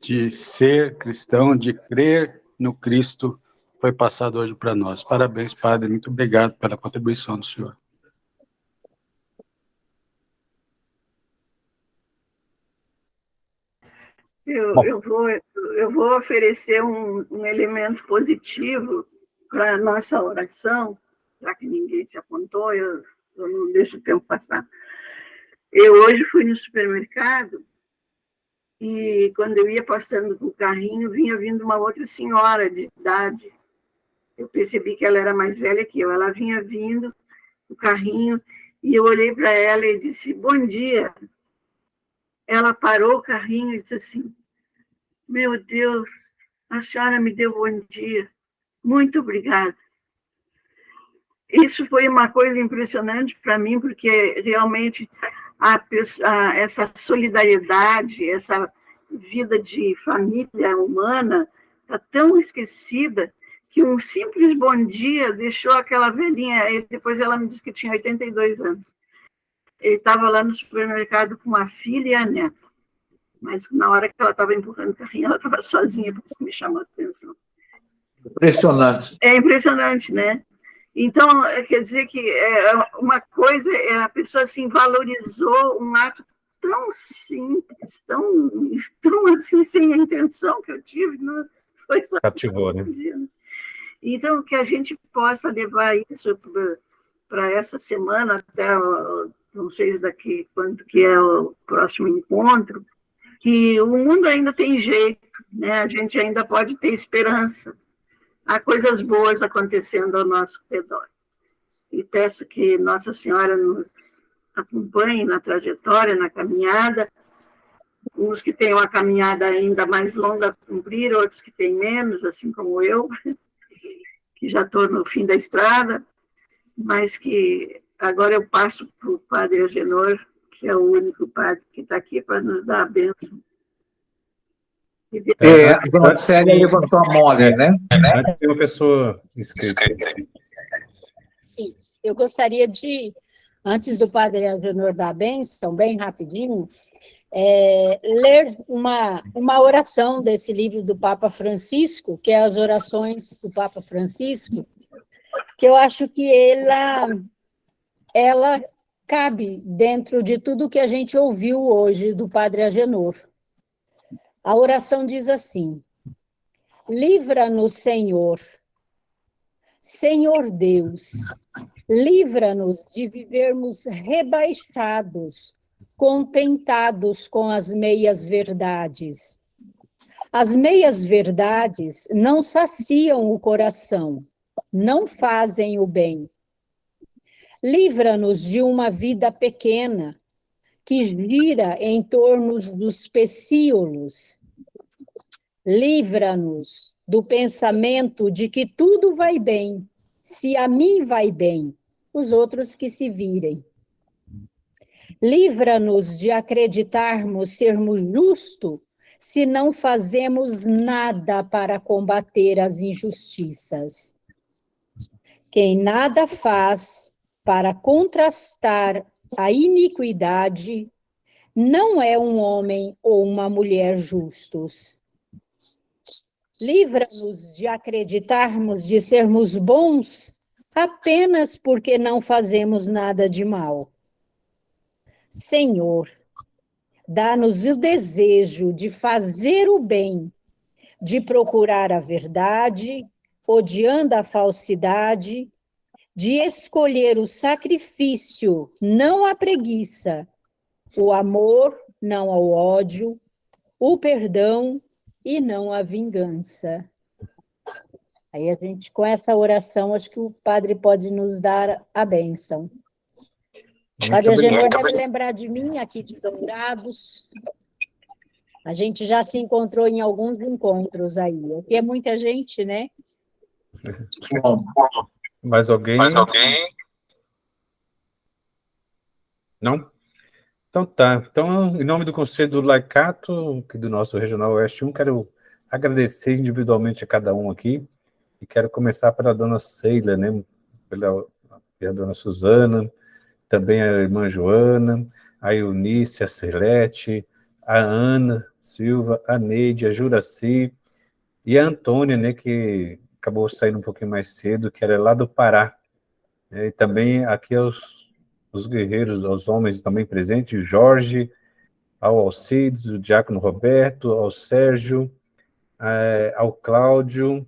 de ser cristão, de crer no Cristo, foi passado hoje para nós. Parabéns, Padre, muito obrigado pela contribuição do senhor. Eu vou oferecer um elemento positivo para a nossa oração, já que ninguém se apontou, eu não deixo o tempo passar. Eu hoje fui no supermercado e quando eu ia passando com o carrinho, vinha vindo uma outra senhora de idade. Eu percebi que ela era mais velha que eu. Ela vinha vindo o carrinho e eu olhei para ela e disse, bom dia. Ela parou o carrinho e disse assim, meu Deus, a senhora me deu bom dia. Muito obrigada. Isso foi uma coisa impressionante para mim, porque realmente essa solidariedade, essa vida de família humana está tão esquecida que um simples bom dia deixou aquela velhinha, e depois ela me disse que tinha 82 anos. Ele estava lá no supermercado com a filha e a neta, mas na hora que ela estava empurrando o carrinho, ela estava sozinha, por isso que me chamou a atenção. Impressionante. É impressionante, né? Então, quer dizer que uma coisa, a pessoa assim, valorizou um ato tão simples, tão assim, sem a intenção que eu tive, não foi só cativou, né? Então, que a gente possa levar isso para essa semana, até, não sei daqui quando que é o próximo encontro, que o mundo ainda tem jeito, né? A gente ainda pode ter esperança. Há coisas boas acontecendo ao nosso redor. E peço que Nossa Senhora nos acompanhe na trajetória, na caminhada, uns que têm uma caminhada ainda mais longa a cumprir, outros que têm menos, assim como eu, que já estou no fim da estrada, mas que agora eu passo para o Padre Agenor, que é o único padre que está aqui para nos dar a bênção. A dona Célia levantou a mão ali, né? Antes tem uma pessoa inscrita. Sim, eu gostaria de, antes do Padre Agenor dar a bênção, bem rapidinho, ler uma oração desse livro do Papa Francisco, que é as orações do Papa Francisco, que eu acho que ela cabe dentro de tudo que a gente ouviu hoje do Padre Agenor. A oração diz assim: livra-nos, Senhor, Senhor Deus, livra-nos de vivermos rebaixados, contentados com as meias-verdades. As meias-verdades não saciam o coração, não fazem o bem. Livra-nos de uma vida pequena, que gira em torno dos pecíolos. Livra-nos do pensamento de que tudo vai bem. Se a mim vai bem, os outros que se virem. Livra-nos de acreditarmos sermos justos se não fazemos nada para combater as injustiças. Quem nada faz para contrastar a iniquidade não é um homem ou uma mulher justos. Livra-nos de acreditarmos de sermos bons apenas porque não fazemos nada de mal. Senhor, dá-nos o desejo de fazer o bem, de procurar a verdade, odiando a falsidade, de escolher o sacrifício, não a preguiça, o amor, não ao ódio, o perdão e não a vingança. Aí a gente, com essa oração, acho que o padre pode nos dar a bênção. Padre Agenor deve lembrar de mim, aqui de Dourados. A gente já se encontrou em alguns encontros aí. Aqui é muita gente, né? Mais alguém? Não? Então tá. Então, em nome do Conselho do Laicato, do nosso Regional Oeste 1, quero agradecer individualmente a cada um aqui, e quero começar pela dona Ceila, né? Pela dona Suzana, também a irmã Joana, a Eunice, a Celete, a Ana Silva, a Neide, a Juraci e a Antônia, né, que acabou saindo um pouquinho mais cedo, que era lá do Pará. E também aqui os guerreiros, os homens também presentes, Jorge, ao Alcides, o Diácono Roberto, ao Sérgio, ao Cláudio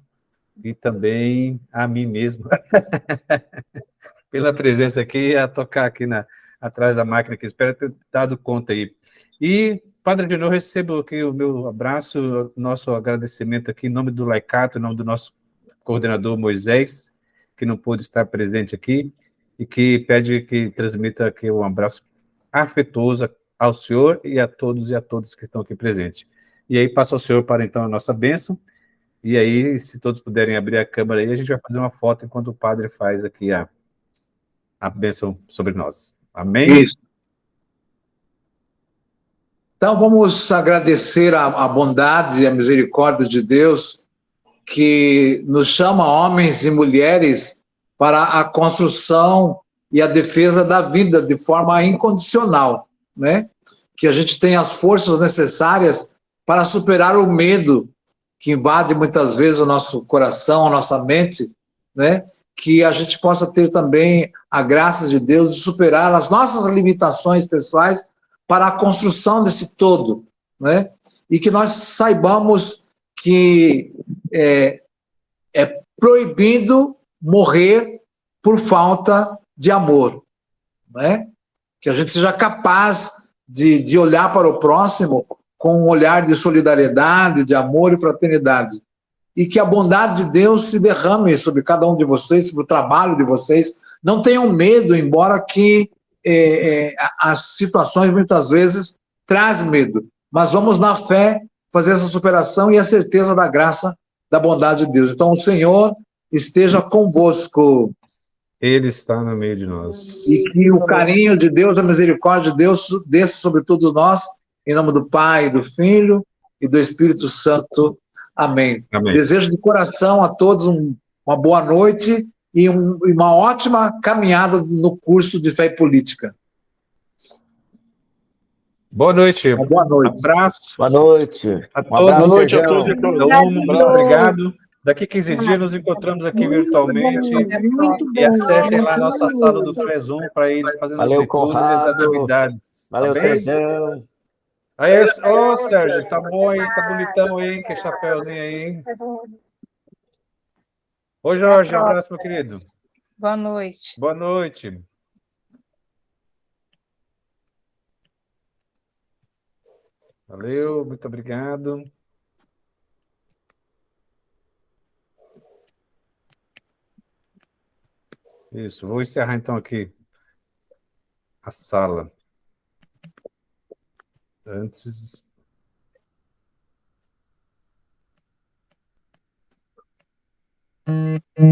e também a mim mesmo. Pela presença aqui, a tocar aqui atrás da máquina, que espero ter dado conta aí. E, Padre Agenor, recebo aqui o meu abraço, nosso agradecimento aqui em nome do Laicato, em nome do nosso coordenador Moisés, que não pôde estar presente aqui, e que pede que transmita aqui um abraço afetuoso ao senhor e a todas que estão aqui presentes. E aí, passo ao senhor para, então, a nossa bênção, e aí, se todos puderem abrir a câmera aí, a gente vai fazer uma foto enquanto o padre faz aqui a bênção sobre nós. Amém? Isso. Então, vamos agradecer a bondade e a misericórdia de Deus, que nos chama homens e mulheres para a construção e a defesa da vida de forma incondicional, né? Que a gente tenha as forças necessárias para superar o medo que invade muitas vezes o nosso coração, a nossa mente, né? Que a gente possa ter também a graça de Deus de superar as nossas limitações pessoais para a construção desse todo, né? E que nós saibamos que é proibido morrer por falta de amor, né? Que a gente seja capaz de olhar para o próximo com um olhar de solidariedade, de amor e fraternidade. E que a bondade de Deus se derrame sobre cada um de vocês, sobre o trabalho de vocês. Não tenham medo, embora que as situações muitas vezes trazem medo. Mas vamos na fé fazer essa superação e a certeza da graça, da bondade de Deus. Então o Senhor esteja convosco. Ele está no meio de nós. E que o carinho de Deus, a misericórdia de Deus desça sobre todos nós, em nome do Pai, do Filho e do Espírito Santo. Amém. Amém. Desejo de coração a todos uma boa noite e uma ótima caminhada no curso de Fé e Política. Boa noite. Boa noite. Abraço. Boa noite. A Um todos. abraço, Boa noite a Sérgio. todos. Muito obrigado. Daqui 15 dias nos encontramos aqui virtualmente. E acessem lá a nossa sala do Pré-Zoom para ir fazendo Valeu, as leituras e as Conrado. atividades. Valeu, tá bem? Sérgio. Aí, ô, Sérgio, tá bom aí, tá bonitão aí, que chapéuzinho aí, hein? Ô, Jorge, um abraço, meu querido. Boa noite. Boa noite. Valeu, muito obrigado. Isso, vou encerrar então aqui a sala. Antes... Amém.